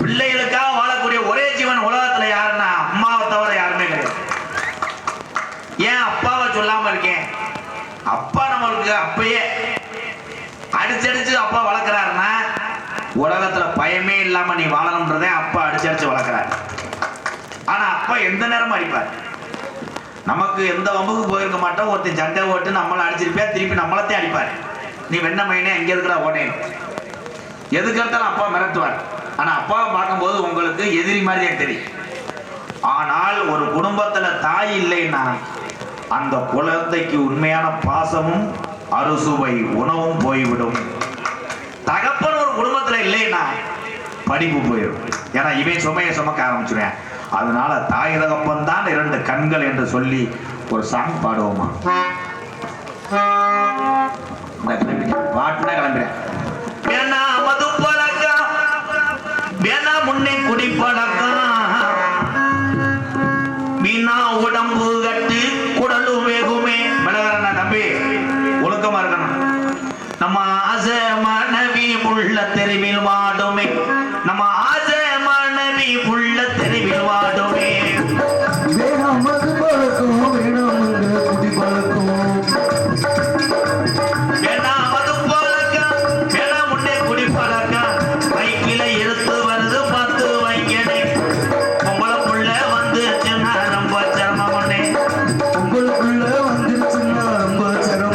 பிள்ளைகளுக்காக வாழக்கூடிய ஒரே ஜீவன் உலகத்துல யாருன்னா அம்மாவை தவிர யாருமே கிடையாது. ஏன் அப்பாவை சொல்லாம இருக்கேன்? அப்பா நம்மளுக்கு அப்பயே அடிச்சடிச்சு அப்பா வளர்க்கிறாருன்னா உலகத்துல பயமே இல்லாம நீ வாழணும்ன்றதே அப்பா அடிச்சடிச்சு வளர்க்கிறாரு. ஆனா அப்பா எந்த நேரமும் அடிப்பார். நமக்கு எந்த வம்புக்கு போயிருக்க மாட்டோம். ஒருத்தர் சண்டை ஓட்டு நம்மளை அடிச்சிருப்பா, திருப்பி நம்மளத்தையும் அடிப்பார். நீ வெண்ண மைனே எங்க இருக்கிற ஓடேன் எதுக்கு எடுத்தாலும் அப்பா மிரட்டுவார். ஆனா அப்பாவை பார்க்கும்போது உங்களுக்கு எதிரி மாதிரியே தெரியும். ஆனால் ஒரு குடும்பத்துல தாய் இல்லைன்னா அந்த குழந்தைக்கு உண்மையான பாசமும் அறுசுவை உணவும் போய்விடும். தகப்பன் ஒரு குடும்பத்துல இல்லைன்னா படிப்பு போயிடும். ஏன்னா இவன் சுமையை சுமக்க ஆரம்பிச்சுடுவேன். அதனால தாய் தகப்பன் தான் 2 கண்கள் என்று சொல்லி ஒரு சாங் பாடுவோமா? பாட்டுனா கிளம்புறேன். வேணா மது பழக்கம், வேணா முன்னே குடி பழக்கம், வீணா உடம்பு கட்டு குடலும் வேகுமே. மிளகரண்ணா தம்பி ஒழுக்கமா இருக்கணும். நம்ம ஆசை மனைவி புள்ள தெருவில் வாடுமே, நம்ம ஆசை மனைவி புள்ள தெருவில் வாடுமே. வேணாம் மது பழக்கம், வேணாம் குடி பழக்கம், வேணாம் மது பழக்கம், வேணாம் முன்னே குடி பழக்கம். பைக்கில எடுத்து வருது 10 வைக்கடை. உங்களுக்குள்ள வந்துச்சுன்னா ரொம்ப சிரமம். உங்களுக்குள்ள வந்துச்சுன்னா ரொம்ப சிரமம்.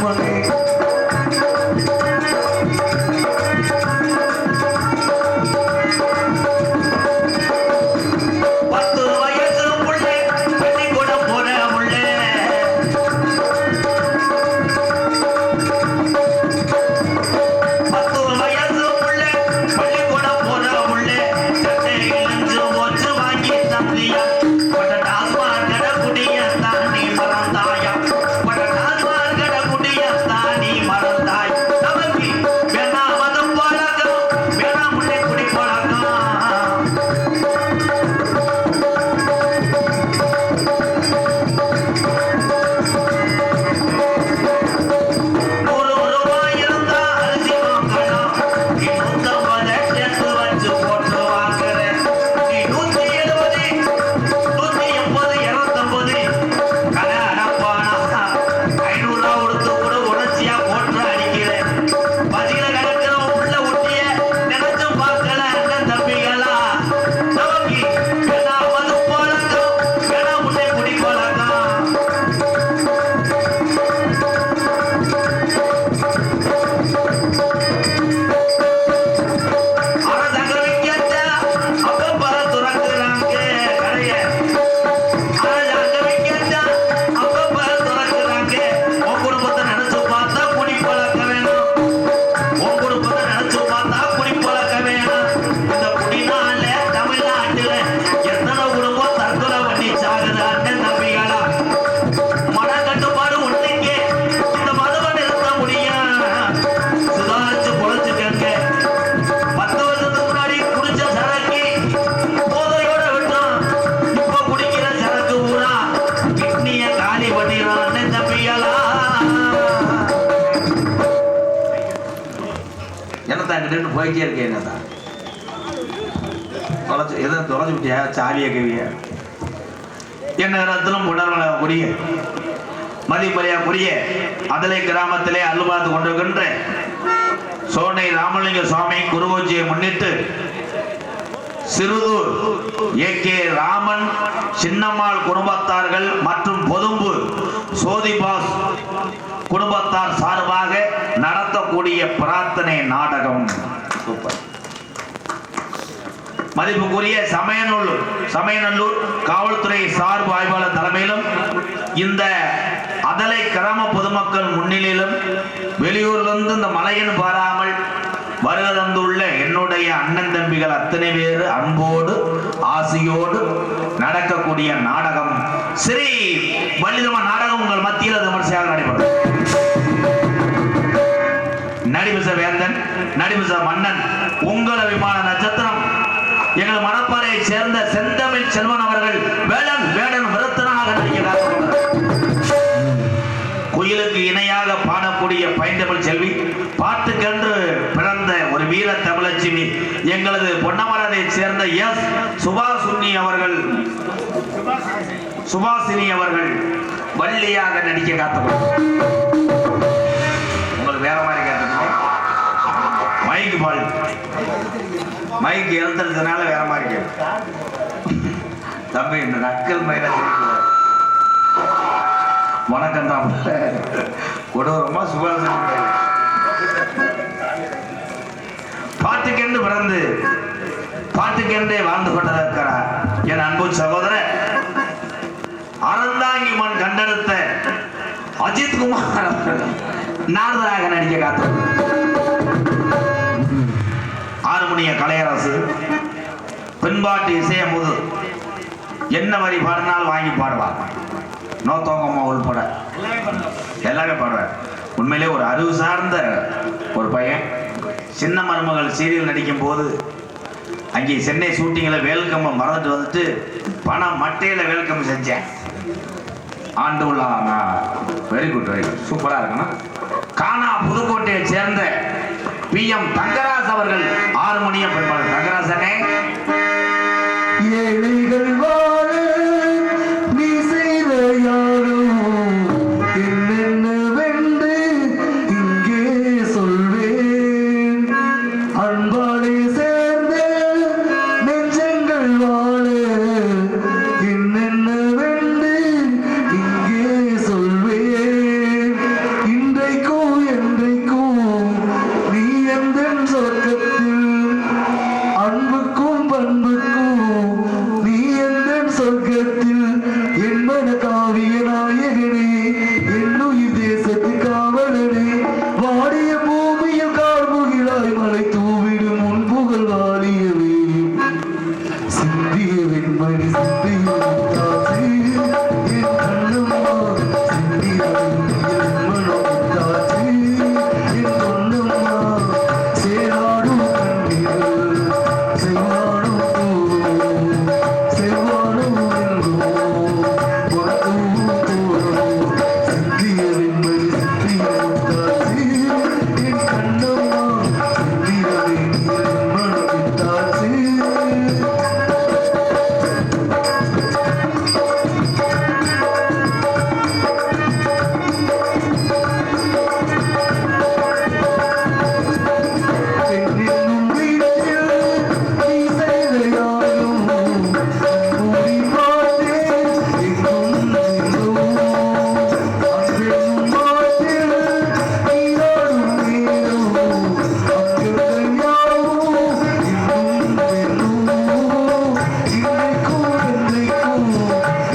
போயிட்டே இருக்கேன். எதை தொலைஞ்சு விட்டியா? சாவிய கவிய என்ன நேரத்திலும் உணர்வக்கூடிய மதிப்பரியாக்குரிய அதலை கிராமத்திலே அருள் பார்த்து கொண்டிருக்கின்ற சோனை ராமலிங்க சுவாமி குருபூஜையை முன்னிட்டு சிறுதூர் ஏ.கே. ராமன் சின்னம்மாள் குடும்பத்தார்கள் மற்றும் பொதும்பு சோதிபாஸ் குடும்பத்தார் சார்பாக நடத்தக்கூடிய பிரார்த்தனை நாடகம். மதிப்புக்குரிய சமயநல்லூர் காவல்துறை சார்பு ஆய்வாளர் தலைமையிலும் இந்த அதலை கிராம பொதுமக்கள் முன்னிலையிலும் வெளியூரிலிருந்து இந்த மலையின் பாராமல் வருக தந்துள்ள என்னுடைய அண்ணன் தம்பிகள் அத்தனை பேர் அன்போடு ஆசையோடு நடக்கக்கூடிய நாடகம் ஸ்ரீ வள்ளிதம்மன் நாடகம் உங்கள் மத்தியில் விமர்சையாக நடைபெறும். நடிமிச வேந்தன் நடிமிச மன்னன் உங்கள் விமான நட்சத்திரம் எங்கள் மணப்பாறையை சேர்ந்த செந்தமிழ் செல்வன் அவர்கள் வேடன் விருத்தனாக நடிக்க காத்துள்ளார். குயிலுக்கு இணையாக பாடக்கூடிய பைந்தமிழ் செல்வி பாட்டுக்கென்று பிறந்த ஒரு வீர தமிழச்சிவி எங்களது பொன்னமரத்தை சேர்ந்த எஸ் சுபாசினி அவர்கள் வள்ளியாக நடிக்க காத்துள்ளார். உங்களுக்கு வேற மாதிரி கேட்டுக்கணும். மைக்கு எழுத்துறதுனால வேற மாதிரி கேட்டு தம்பி இந்த நக்கல் மயில வணக்கம் தான் கொடூரமா சுபாசினி பாட்டுக்கென்று பிறந்து பாட்டுக்கென்றே வாழ்ந்து கொண்டிருக்கிறார் என் அன்பு சகோதரர் அறந்தாங்கி மண் கண்டெடுத்த அஜித் குமார் நாரதராக நடிக்க காத்து ஆறுமணிய கலையரசு பின்பாட்டு இசையமுது என்ன வரி பாடினால் வாங்கி பாடுவார். நோத்தோங்கம்மா உள்பட எல்லாமே பாடுவார். உண்மையிலே ஒரு அறிவு சார்ந்த ஒரு பையன். சின்ன மருமகள் சீரியல் நடிக்கும் போது அங்கே சென்னை ஷூட்டிங்கில் வேல்கம்பம் மறந்துட்டு வந்துட்டு பணம் மட்டையில் வேல்கம்பம் செஞ்சேன். ஆண்டு உள்ள வெரி குட் சூப்பராக இருக்கணும். கானா புதுக்கோட்டையை சேர்ந்த PM தங்கராஜ் அவர்கள் ஆறுமணிய பெருமாள் தங்கராஜனே ஏழைகள் வாழ நீ செய்த யாரும் என்னென்னவென்று இங்கே சொல்வேன். அன்பாலே சேர்ந்த நெஞ்சங்கள் வாழ என்னென்னவென்று இங்கே சொல்வேன். இன்றைக்கும் என்றைக்கும் நீ எந்த சொர்க்கத்தில் அன்புக்கும் பண்புக்கும் நீ எந்த சொர்க்கத்தில் என் மன காவிய நாயகனே என்னுயிர் தேசத்து காவலனே வாடிய பூமியில் கார்முகிலாய் மலை தூவிடும் உன் புகழ் வாழியவே சிந்திய வெண்மணி சிந்திய முத்தாசி என் கண்ணம்மா சிந்திய வெண்மணி முத்தாசி என் பொன்னம்மா சேராடும் கண்ணீர்கள் செவ்வாடும் செவ்வாடும் எங்கோ பொறுத்தும் தோறும் சிந்திய வெண்மணி சிந்திய முத்தாசி என் கண்ணம்மா சிந்திய வெண்மணி முத்தாசி. என்னும் வீட்டில் நீ செய்த யாரும் கூடி பார்த்தேன் எங்கும் எங்கும். அங்கெங்கும் மாட்டில் நீராடும் நேரம் அங்கங்கள் யாவும் எங்கும் எங்கும். இன்றைக்கும் என்றைக்கும்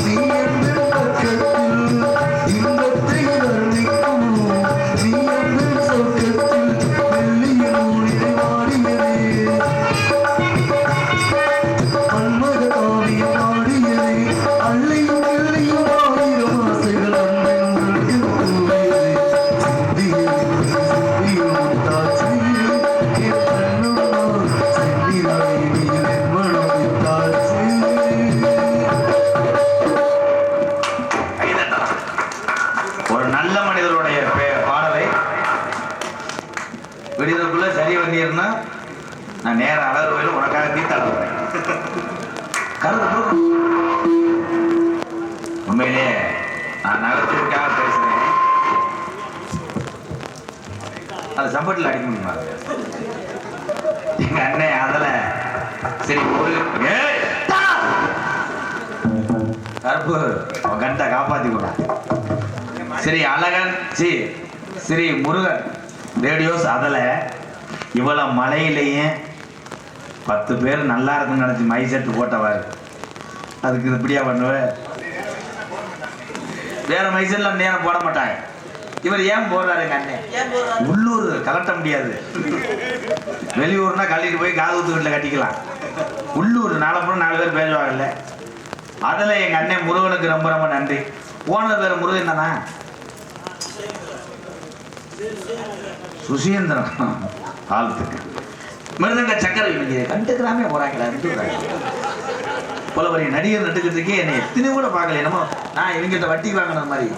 நீ எந்த பக்கத்தில் இன்பத்தை வர்ணிக்கும் நீ எந்த சொர்க்கத்தில் வெள்ளிய நூலினை வாடியதே அன்மத காவியம் ஆடியதே அள்ளியும் வெள்ளியும் ஆயிரம் ஆசைகள் அன்பின் உலகில் தூவியதே சிந்திய முத்தாச்சி என் கண்ணம்மா செந்திலாய் நீ என் மனம் முத்தாச்சி. ஒரு நல்ல மனிதருடைய பாடலை விடுதலுக்குள்ள சரி வந்தீர்னா நான் நேர அழகுவையில் உனக்காக தீ தளர்றேன். கருத்து உண்மையிலே நான் நகைச்சுவைக்காக பேசுறேன். அது சம்பட்டில் அடிக்க முடியுமா? எங்க அண்ணன் அதுல சரி கருப்பு கண்டை காப்பாத்தி கூட சரி அழகன் ஸ்ரீ முருகன் ரேடியோஸ் அதில் இவ்வளவு மலையிலேயே 10 பேர் நல்லா இருக்குன்னு நினைச்சு மை செட்டு போட்டவாரு. அதுக்கு இப்படியா பண்ணுவேன்? வேற மைசெட்ல நேரம் போட மாட்டாங்க. இவர் ஏன் போடுறாரு? அண்ணன் உள்ளூர் கலட்ட முடியாது. வெளியூர்னா கல்லிட்டு போய் காது வீட்டில் கட்டிக்கலாம். உள்ளூர் நாலப்புறம் 4 பேர் பேசுவாங்கல்ல. அதில் எங்க அண்ணன் முருகனுக்கு ரொம்ப ரொம்ப நன்றி. ஓனர் பேர் முருகன் தானா? சுசீந்திரன் காலத்துக்கு மிருதங்க சக்கரை கண்டுக்கிறாமே போறாங்களா? போல வரைய நடிகர் நட்டுக்கிறதுக்கே என்னை எத்தனை கூட பார்க்கல. என்னமோ நான் இவங்கிட்ட வட்டி வாங்கின மாதிரி.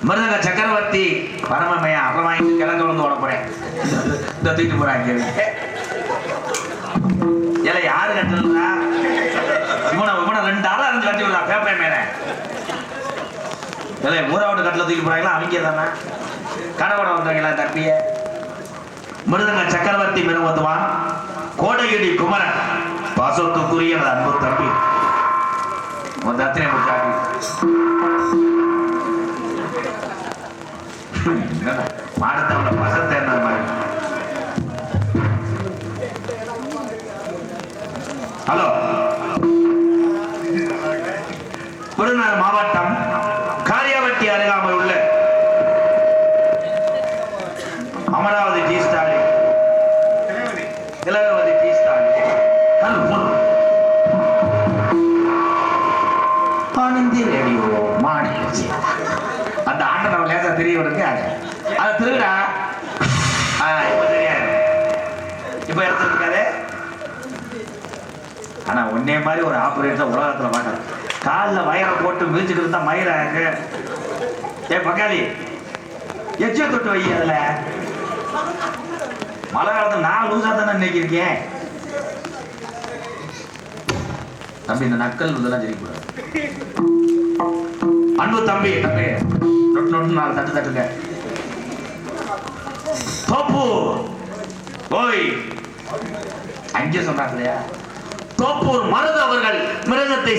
மிருதங்க சக்கரவர்த்தி பரமமையா அப்புறம் வாங்கி கிழங்க வந்து ஓட போறேன். இந்த தூக்கிட்டு போறாங்க. இல்ல யாரு கட்டுறா? இவனை 2 ஆளா இருந்து கட்டி விடுறா பேப்பர் மேல. இல்லை ஊராவோட கட்டில் தூக்கி போறாங்களா? அவங்க தானே கடவுட வந்தாங்களா? தப்பிய மிருதங்க சக்கரவர்த்தி மெருவத்துவான் கோடையடி குமரன் பாசத்துக்குரிய அன்பு தம்பி தத்தினை முச்சாப்பி மாடத்தவன பசத்தை என்ன மாதிரி. ஹலோ, விருதுநகர் மாவட்டம் காரியாவட்டி அருகாமல் உள்ள அமராவதி டீ ஸ்டாலில் திலகவதி டீ ஸ்டாலில் ஆனந்தி ரேடியோ மாடி அந்த ஆண்டை நம்ம லேசா தெரியவனுக்கு அதை திருடா. இப்ப தெரியாது, இப்ப எடுத்துருக்காரு. ஆனா உன்னே மாதிரி ஒரு ஆபரேட்டர் உலகத்துல பார்க்கல. காலில் வயரை போட்டு மிதிச்சுட்டு இருந்தா மயிராங்க. பக்காளி எச்சிய தொட்டு வை. அதுல மழை காலத்துல நான் லூசா தானே இன்னைக்கு இருக்கேன். தம்பி இந்த நக்கல் இதெல்லாம் ஜெயிக்கூடாது. அன்பு தம்பி தம்பி நொட்டு நொட்டு 4 தட்டு தட்டுங்க. தோப்பு ஓய் அங்கே சொன்னாங்க இல்லையா? தோப்பூர் மருது அவர்கள் மிருகத்தை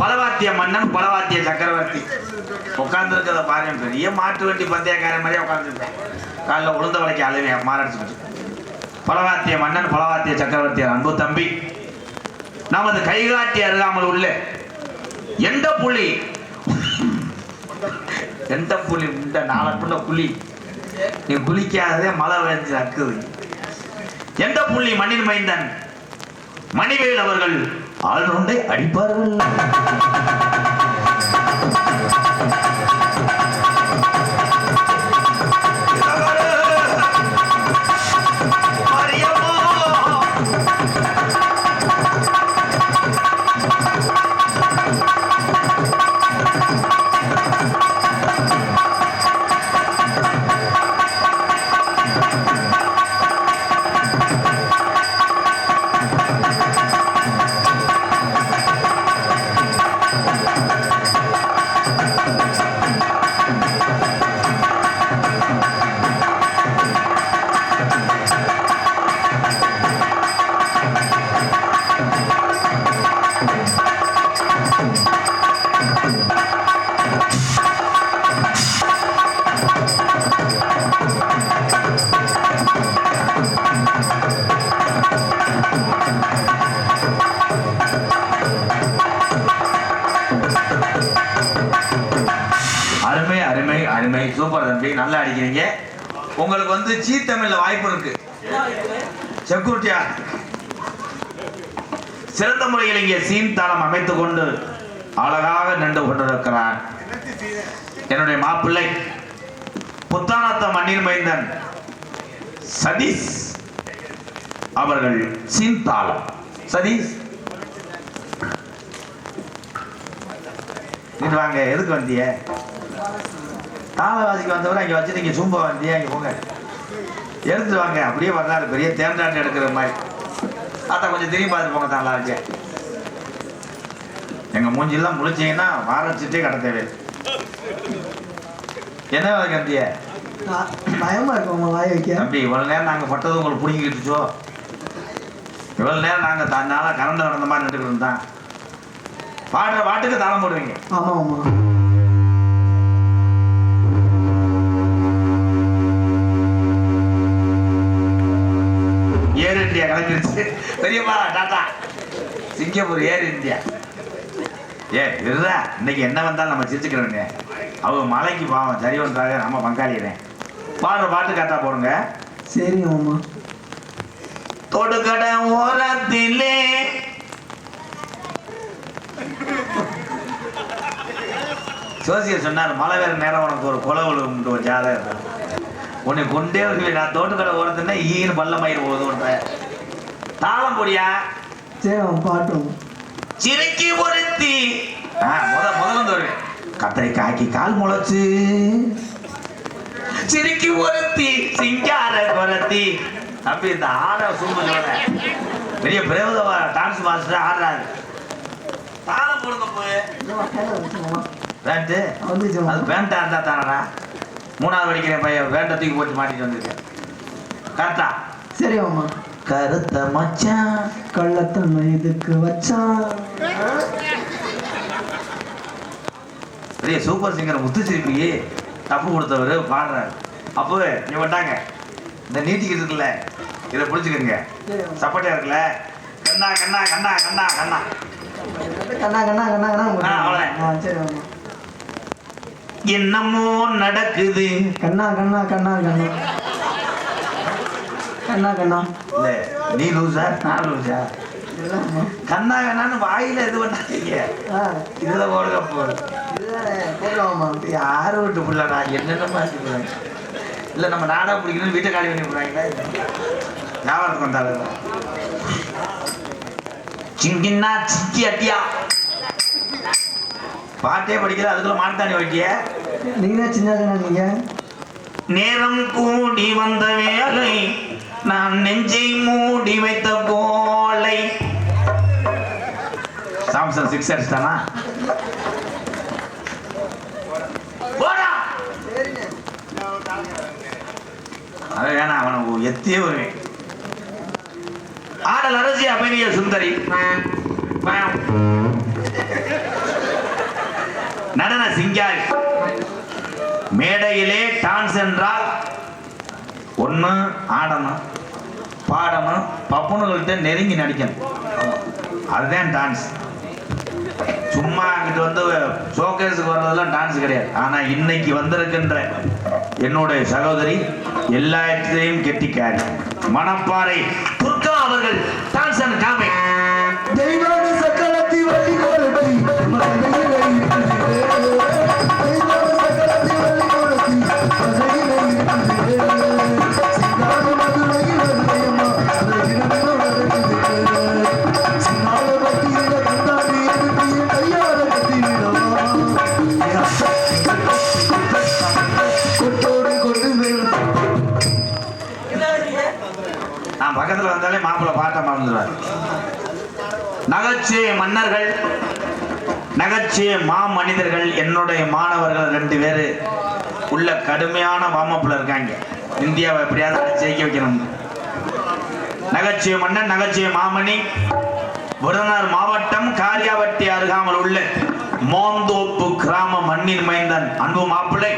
பலவாத்திய மன்னன் பலவாத்திய சக்கரவர்த்தி உட்கார்ந்துருக்கத பாருங்க. பெரிய மாட்டு வண்டி பந்தயக்காரன் மாதிரியே உட்கார்ந்துருப்பேன். காலைல உளுந்த வலைக்கு அழுவேன் மாரடிச்சுட்டு. பலவாத்திய மன்னன் பலவாத்திய சக்கரவர்த்தி அன்பு தம்பி நமது கைகாட்டி அருகாமல் உள்ள எந்த புலி இந்த 4 புள்ள புலி நீ குளிக்காததே மழை வெஞ்சு அக்குது. எந்த புள்ளி மண்ணின் மைந்தன் மணிவேல் அவர்கள் ஆழ்நொண்டை அடிப்பார்கள். அருமை அருமை அருமை சூப்பர் தம்பி, நல்லா அடிக்கிறீங்க. உங்களுக்கு வந்து சீ தமிழ்ல வாய்ப்பு இருக்கு. செக்யூரிட்டியா சிறந்த முறையில் இங்கே சீன் தாளம் அமைத்துக் கொண்டு அழகாக நின்று கொண்டிருக்கிறார் என்னுடைய மாப்பிள்ளை புத்தானத்த மண்ணின் மைந்தன் சதீஷ் அவர்கள். சீன் தாளம் சதீஷ் வாங்க. எதுக்கு வந்திய? தாளவாசிக்கு வந்தவரை அங்கே வச்சு நீங்க சூம்ப வந்தியா? இங்க போங்க, எடுத்து வாங்க. அப்படியே வர்றாரு பெரிய தேர்ந்தாண்டு எடுக்கிற மாதிரி. அதான் கொஞ்சம் திரும்பி பார்த்து போங்க. தான் நல்லா இருக்கு. எங்க மூஞ்சிலாம் முழிச்சிங்கன்னா வாரச்சிட்டே கடை தேவை. என்ன வேலைக்கு வந்திய? பயமா இருக்கு உங்க வாய் வைக்க. தம்பி இவ்வளவு நேரம் நாங்க பட்டது உங்களுக்கு பிடிங்கிட்டுச்சோ? இவ்வளவு நேரம் நாங்க தன்னால கரண்ட் நடந்த மாதிரி நின்றுக்கிட்டு இருந்தான். பாடுற பாட்டுக்கு தாளம் போடுவீங்க. ஆமா ஆமா. ஏர் இந்தியா கலந்துருச்சு பெரியப்பா. டாட்டா சிங்கப்பூர் ஏர் இந்தியா. இதுதான் இன்னைக்கு என்ன வந்தாலும் நம்ம சிரிச்சுக்கிறோங்க. அவங்க மலைக்கு பாவம் சரி வந்தாங்க. நம்ம பங்காளிறேன். பாடுற பாட்டு கரெக்டா போடுங்க. சரி மாமா. தொடுகடை ஓரத்திலே சோசியர் சொன்னார், மழை வேற நேரம் உனக்கு ஒரு கொலை விழுந்து ஜாதகம் உன்னை கொண்டே வருவேன். நான் தோட்டுக்கடை ஓரத்துனா ஈன்னு பள்ளமயிர் போகுதுன்ற தாளம் போடியா. சரி பாட்டும். சிரிக்கி ஒருத்தி முதல்ல வருவேன். கத்திரிக்காய்க்கு கால் முளைச்சு சிரிக்கி ஒருத்தி சிங்கார குரத்தி. அப்படி இந்த ஆட சூழ்நிலை பெரிய பிரேவதவா டான்ஸ் மாஸ்டர் ஆடுறாரு. தாளம் போடுங்க போய். பேண்ட்டு அது பேண்டா இருந்தா தானடா. 3வது படிக்கிற பையன் பேண்டை தூக்கி போட்டு மாட்டிட்டு வந்திருக்கேன். கரெக்டா? சரி மாமா. கருத்த மச்சான் கள்ளத்தன்மை இதுக்கு வச்சான். பெரிய சூப்பர் சிங்கர் முத்துச்சிருப்பி தப்பு கொடுத்தவர் பாடுறாரு. அப்போ நீ வந்தாங்க இந்த நீட்டிக்கிட்டு இருக்குல்ல, இதை பிடிச்சிக்கோங்க. சப்போட்டா இருக்குல்ல, கண்ணா கண்ணா கண்ணா கண்ணா கண்ணா கண்ணா கண்ணா கண்ணா கண்ணா. சரி மாமா. என்னமோ நடக்குது கண்ணா கண்ணா கண்ணா கண்ணா கண்ணா கண்ணா. இல்ல நீ லூசா நான் லூசா? கண்ணா கண்ணான்னு வாயில இது பண்ணாதீங்க. இதுல ஓடுக போடலாமா? யாரு விட்டு புள்ளடா என்னென்ன மாசிக்கிறேன். இல்ல நம்ம நாடா பிடிக்கணும்னு வீட்டை காலி பண்ணி விடுறாங்களா? ஞாபகம் வந்தாலும் சிங்கின்னா சிக்கி அட்டியா பாட்டே படிக்கல, அதுக்குள்ள மாட்டாணி வைக்கிய. நீங்க சின்ன நீங்க நேரம் கூடி வந்த வேலை நான் நெஞ்சை மூடி வைத்த கோலை. சாம்சங் 6 அடிச்சிட்டானா? அது வேணா, அவனை எத்தியே வருவேன். ஆடல் அரசி அபனிய சுந்தரி நடன சிங்காரி. மேடையிலே டான்ஸ் என்றால் ஒண்ணு ஆடணும், பாடணும், பப்புனுகள்கிட்ட நெருங்கி நடிக்கணும். அதுதான் டான்ஸ். சும்மா அங்கிட்டு வந்து ஷோகேஸுக்கு வர்றதெல்லாம் டான்ஸ் கிடையாது. ஆனா இன்னைக்கு வந்திருக்கின்ற என்னுடைய சகோதரி எல்லாத்தையும் கெட்டிக்காரி மணப்பாறை துர்கா அவர்கள் dance and comedy. Deivanai சக்கரத்தி Valli கோரத்தி மலையிலே இருக்குது. தெய்வான சக்கரத்தி வள்ளி கோரத்தி மலையிலே இருக்குது. சிங்கார மதுரையில் வருதையம்மா அழகினோ வருகிறது. சிங்கார பட்டியில கண்டாடி எடுத்து கையால கட்டி விடவா. கொட்டோடு கொண்டு நான் பக்கத்துல வந்தாலே மாப்பிள்ளை பாட்ட மறந்துடுவார். நகைச்சுவை மன்னர்கள், நகைச்சுவை மா மனிதர்கள் என்னுடைய மாணவர்கள் 2 பேரு உள்ள கடுமையான வாமப்புல இருக்காங்க. இந்தியாவை எப்படியாவது ஜெயிக்க வைக்கணும். நகைச்சுவை மன்னன், நகைச்சுவை மாமணி, விருதுநகர் மாவட்டம் காரியாவட்டி அருகாமல் உள்ள மோந்தோப்பு கிராம மண்ணின் மைந்தன் அன்பு மாப்பிள்ளை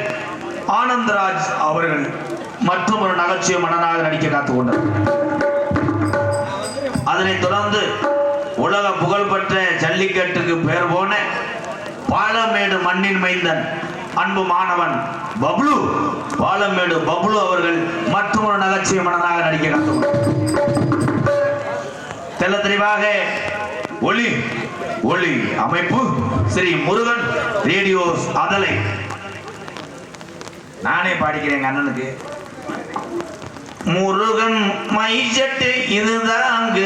ஆனந்தராஜ் அவர்கள் மற்றும் ஒரு நகைச்சுவை மன்னனாக நடிக்க காத்துக் கொண்டார். அதனைத் தொடர்ந்து உலக புகழ்பெற்ற ஜல்லிக்கட்டுக்கு பெயர் போன பாலமேடு மண்ணின் மைந்தன் அன்பு மாணவன் பப்ளு பாலமேடு பப்ளு அவர்கள் மற்றொரு நகைச்சுவை மன்னனாக நடிக்க கற்றுக்கொண்டார். தெல்ல தெளிவாக ஒளி ஒளி அமைப்பு ஸ்ரீ முருகன் ரேடியோஸ் அதலை. நானே பாடிக்கிறேன் எங்க அண்ணனுக்கு. முருகன் மைசெட்டு இதுதாங்க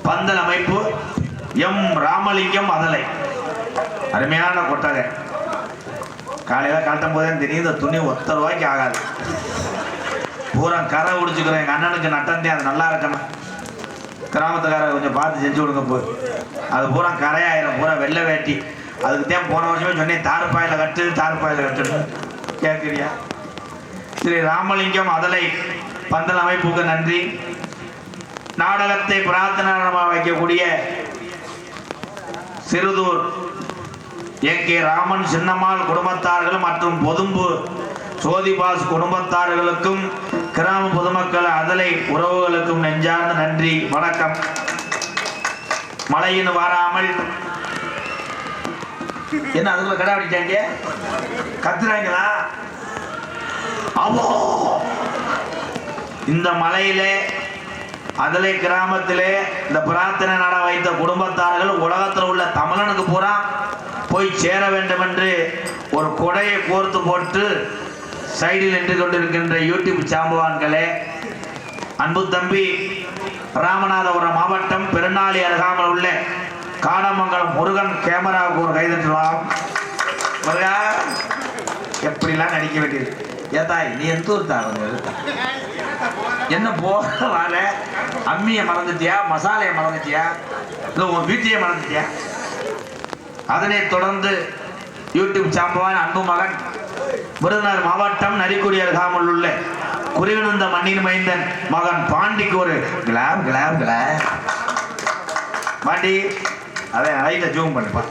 பந்தல் அமைப்பு எம் ராமலிங்கம் அதலை. அருமையான கொட்டகை. காலையில காட்டும் போதே தெரியும் இந்த துணி ₹1 ஆகாது. பூரா கரை உடிச்சுக்கிறேன். எங்க அண்ணனுக்கு நட்டந்தே அது நல்லா இருக்கணும். கிராமத்துக்கார கொஞ்சம் பார்த்து செஞ்சு கொடுங்க. போய் அது பூரா கரையாயிரம். பூரா வெள்ளை வேட்டி. அதுக்கு தான் போன வருஷமே சொன்னேன் தார்பாயில கட்டுன்னு கேட்குறியா? ஸ்ரீ ராமலிங்கம் அதலை பந்தல் அமைப்புக்கு நன்றி. நாடகத்தை பிரார்த்தனை வைக்கக்கூடிய சிறுதூர் ஏ.கே. ராமன் சின்னம்மாள் குடும்பத்தார்கள் மற்றும் பொதும்பு சோதிபாஸ் குடும்பத்தார்களுக்கும் கிராம பொதுமக்கள் அதலை உறவுகளுக்கும் நெஞ்சார்ந்த நன்றி வணக்கம். மழையின் வாராமல் என்ன அதுக்குள்ள கடை அடிச்சாங்க கத்துறாங்களா? அவோ இந்த மலையிலே அதலை கிராமத்திலே இந்த பிரார்த்தனை நட வைத்த குடும்பத்தார்கள் உலகத்தில் உள்ள தமிழனுக்கு பூரா போய் சேர வேண்டும் என்று ஒரு கொடையை கோர்த்து போட்டு சைடில் நின்று கொண்டிருக்கின்ற யூடியூப் சாம்பவான்களே, அன்பு தம்பி ராமநாதபுரம் மாவட்டம் பெருநாளி அருகாமல் உள்ள காடமங்கலம் முருகன் கேமராவுக்கு ஒரு கைதட்டலாம். முருகா எப்படிலாம் நடிக்க வேண்டியது. ஏதாய் நீ எந்த ஊர் தான் என்ன போக வாழ அம்மியை மறந்துட்டியா, மசாலையை மறந்துட்டியா, இல்லை உன் வீட்டையே மறந்துட்டியா? அதனைத் தொடர்ந்து யூடியூப் சாம்பவான் அன்பு மகன் விருதுநகர் மாவட்டம் நரிக்குடி அருகாமல் உள்ள குறிவிழுந்த மண்ணின் மைந்தன் மகன் பாண்டிக்கு ஒரு கிளாப் கிளாப் கிளாப் பாண்டி. அதை ரைட்டை ஜூம் பண்ணிப்பா.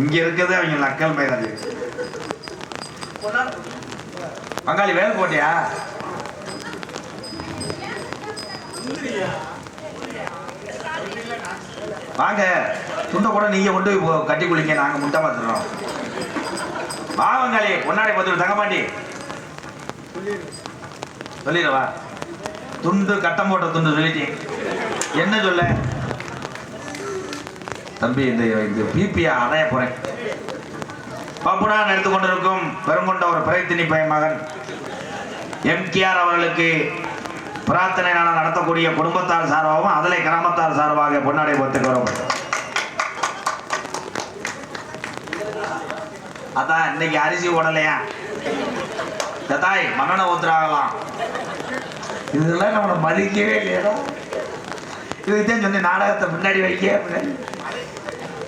இங்க இருக்குது அவங்க நக்கல் மேலாது. பங்காளி வேலை போட்டியா? வாங்க துண்டை கூட நீங்க கொண்டு போய் கட்டி குளிங்க. நாங்க முட்டை பார்த்துடுறோம். வா பங்காளி பொன்னாடை பார்த்து தங்கமாண்டி சொல்லிடுவா. துண்டு கட்டம் போட்ட துண்டு சொல்லிட்டேன். என்ன சொல்ல தம்பி? இந்த பிபியா அடைய போறேன். பப்புனான் எடுத்துக்கொண்டிருக்கும் பெருங்கொண்ட ஒரு பிறைத்தினி பையன் மகன் எம்கேஆர் அவர்களுக்கு பிரார்த்தனை நாள் நடத்தக்கூடிய குடும்பத்தார் சார்பாகவும் அதலை கிராமத்தார் சார்பாக பொன்னாடை போத்துக்கிறோம். அதான் இன்னைக்கு அரிசி ஓடலையா தாய் மன்னனை ஊத்துறாங்களாம். இதெல்லாம் நம்மளை மதிக்கவே இல்லையா? இதுதான் சொன்ன நாடகத்தை முன்னாடி வைக்க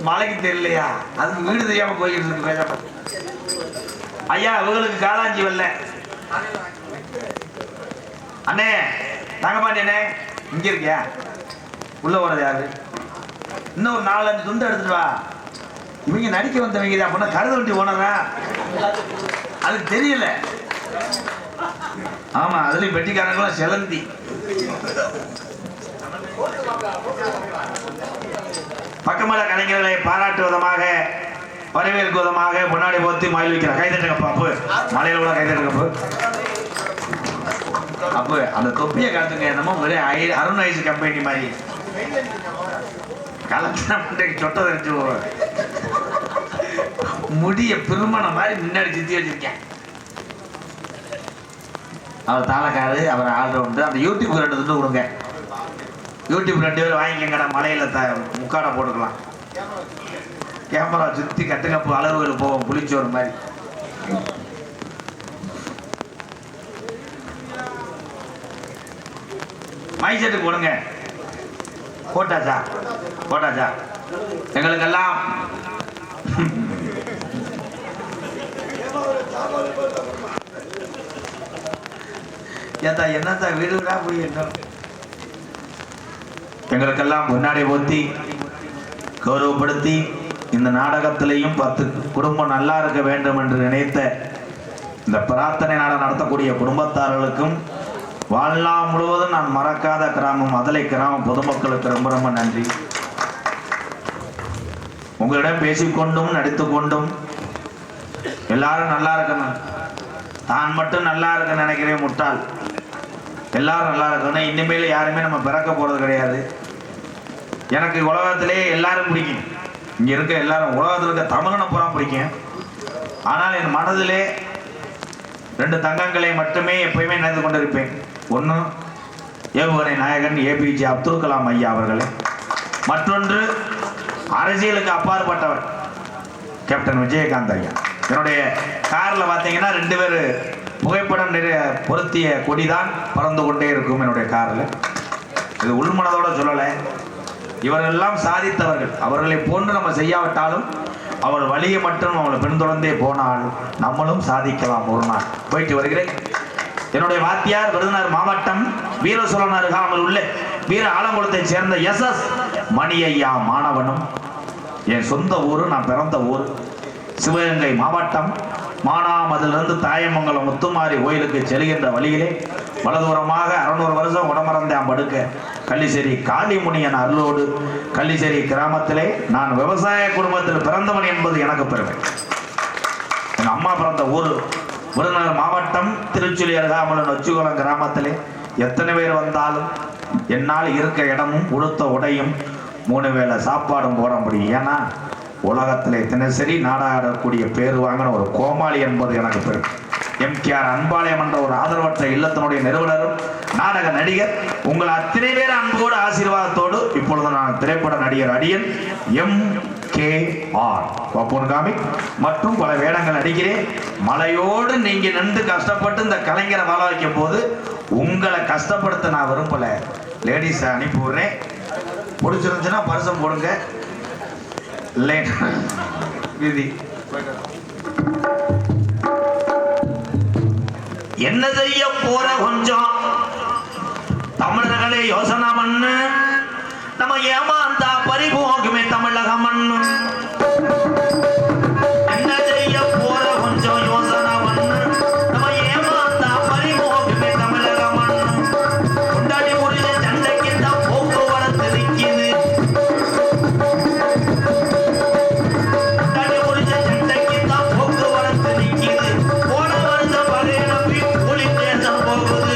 மழைக்கு தெரியலையா? அதுக்கு வீடு தெரியாம போயிட்டு இருக்கு. பேச ஐயா இவங்களுக்கு காலாஞ்சி வரல. அண்ணே தங்கப்பாண்டி அண்ணே இங்க இருக்கியா? உள்ள போறது யாரு? இன்னும் ஒரு 4-5 துண்டு எடுத்துட்டு வா. இவங்க நடிக்க வந்தவங்க அப்படின்னா கருது வண்டி ஓனரா? அதுக்கு தெரியல. ஆமா அதுலயும் பெட்டிக்காரங்களும் செலந்தி. பக்கமல கலைஞர்களை பாராட்டு விதமாக வரவேற்கும் விதமாக முன்னாடி போத்தி மயில் வைக்கிற கைதட்டுங்கப்பா. அப்பு மலையில கூட கைதட்டுங்கப்பு. அப்போ அந்த தொப்பியை காத்துங்க. என்னமோ ஒரே அருண் ஐஸ் கம்பெனி மாதிரி கலெக்டர் சொட்டை தெரிஞ்சு முடிய பெருமான மாதிரி முன்னாடி சுத்தி வச்சிருக்கேன். அவர் தாளக்காரு, அவர் ஆல்ரவுண்டு. அந்த யூடியூப் 2 துண்டு கொடுங்க. யூடியூப் 2 பேர் வாங்கிக்கங்கடா. மலையில் முக்காடை போட்டுக்கலாம். கேமரா சுற்றி கட்டுக்கப்பு அளவுகள் போவோம், புளிச்சோறு மாதிரி. மை செட்டு போடுங்க. போட்டாச்சா? போட்டாச்சா? எங்களுக்கெல்லாம் ஏத்தா என்னத்தா வீடு விடா போய் என்ன எங்களுக்கெல்லாம் முன்னாடி ஊத்தி கௌரவப்படுத்தி இந்த நாடகத்திலையும் 10 குடும்பம் நல்லா இருக்க வேண்டும் என்று நினைத்த இந்த பிரார்த்தனை நாடகம் நடத்தக்கூடிய குடும்பத்தார்களுக்கும் வாழ்நாள் முழுவதும் நான் மறக்காத கிராமம் மதலை கிராமம் பொதுமக்களுக்கு ரொம்ப ரொம்ப நன்றி. உங்களிடம் பேசிக்கொண்டும் நடித்துக்கொண்டும் எல்லாரும் நல்லா இருக்கணும், தான் மட்டும் நல்லா இருக்க நினைக்கிறேன் முட்டாள். எல்லாரும் நல்லா இருக்கணும். இனிமேல் யாருமே நம்ம பிறக்க போறது கிடையாது. எனக்கு உலகத்திலே எல்லாரும் பிடிக்கும். இங்க இருக்க எல்லாரும் உலகத்தில் இருக்க தமிழனை பூரா பிடிக்கும். ஆனால் என் மனதிலே 2 தங்கங்களை மட்டுமே எப்பயுமே நினைத்து கொண்டிருப்பேன். ஒன்று ஏவுகணை நாயகன் ஏபிஜே அப்துல் கலாம் ஐயா அவர்களே, மற்றொன்று அரசியலுக்கு அப்பாற்பட்டவர் கேப்டன் விஜயகாந்த் ஐயா. என்னுடைய காரில் பார்த்தீங்கன்னா 2 பேர் புகைப்படம் பொருத்திய கொடிதான் பறந்து கொண்டே இருக்கும் என்னுடைய காரில். இது உள்மனதோட சொல்லலை. இவர்களெல்லாம் சாதித்தவர்கள். அவர்களை போன்று நம்ம செய்யாவிட்டாலும் அவர் வழியை மட்டும் அவங்களை பின்தொடர்ந்தே போனால் நம்மளும் சாதிக்கலாம் ஒரு நாள். போயிட்டு வருகிறேன். என்னுடைய வாத்தியார் விருதுநகர் மாவட்டம் வீரசோழன் அருகாமல் உள்ள வீர ஆலங்குளத்தை சேர்ந்த SS மணி ஐயா மாணவனும். என் சொந்த ஊர், நான் பிறந்த ஊர் சிவகங்கை மாவட்டம் மானாமதிலிருந்து தாயமங்கலம் முத்துமாரி கோயிலுக்கு செல்கின்ற வழியிலே வலதூரமாக 600 வருஷம் உடமறந்தான் படுக்க கள்ளிசேரி காளிமுனியன் அருளோடு கள்ளிசேரி கிராமத்திலே நான் விவசாய குடும்பத்தில் பிறந்தவன் என்பது எனக்கு பெருமை. என் அம்மா பிறந்த ஊர் விருதுநகர் மாவட்டம் திருச்சுழி அருகாமல் நொச்சிகுளம் கிராமத்திலே எத்தனை பேர் வந்தாலும் என்னால் இருக்க இடமும் உடுத்த உடையும் 3 வேளை சாப்பாடும் போட முடியும். ஏன்னா உலகத்திலே தினசரி நாடாடக்கூடிய பேர் வாங்கின ஒரு கோமாளி என்பது எனக்கு பெருமை. எம்கேஆர் அன்பாலயம் என்ற ஒரு ஆதரவற்ற இல்லத்தினுடைய நிறுவனரும் நாடக நடிகர் உங்கள் அத்தனை பேர் அன்போடு ஆசீர்வாதத்தோடு இப்பொழுது நான் திரைப்பட நடிகர் அடியன் MKR காமிக் மற்றும் பல வேடங்கள் நடிக்கிறேன். மலையோடு நீங்க நின்று கஷ்டப்பட்டு இந்த கலைஞரை வாழ வைக்கும் போது உங்களை கஷ்டப்படுத்த நான் விரும்பல. லேடிஸை அனுப்பி விடுறேன். பிடிச்சிருந்துச்சுன்னா பரிசம் போடுங்க. என்ன செய்ய போற கொஞ்சம் தமிழர்களே யோசனை பண்ணு. நம்ம ஏமாந்தா பறிபோகுமே தமிழக மண்ணு. என்ன செய்ய போற கொஞ்சம் யோசனை பண்ணு. நம்ம ஏமாந்தா பறிபோகுமே தமிழக மண்ணு. கொண்டாடி முடிஞ்ச சண்டைக்கு தான் போக்குவரத்து நிற்கிது. கொண்டாடி முடிஞ்ச சண்டைக்கு தான் போக்குவரத்து நிற்கிது. போன வருஷம் பழைய நம்பி போலீஸ் ஸ்டேஷன் போகுது.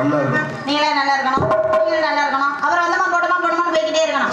நல்லா இருக்கும். நீங்களே நல்லா இருக்கணும், நீங்களும் நல்லா இருக்கணும். அப்புறம் வந்தமா போட்டோமா போட்டோமா போய்கிட்டே இருக்கணும்.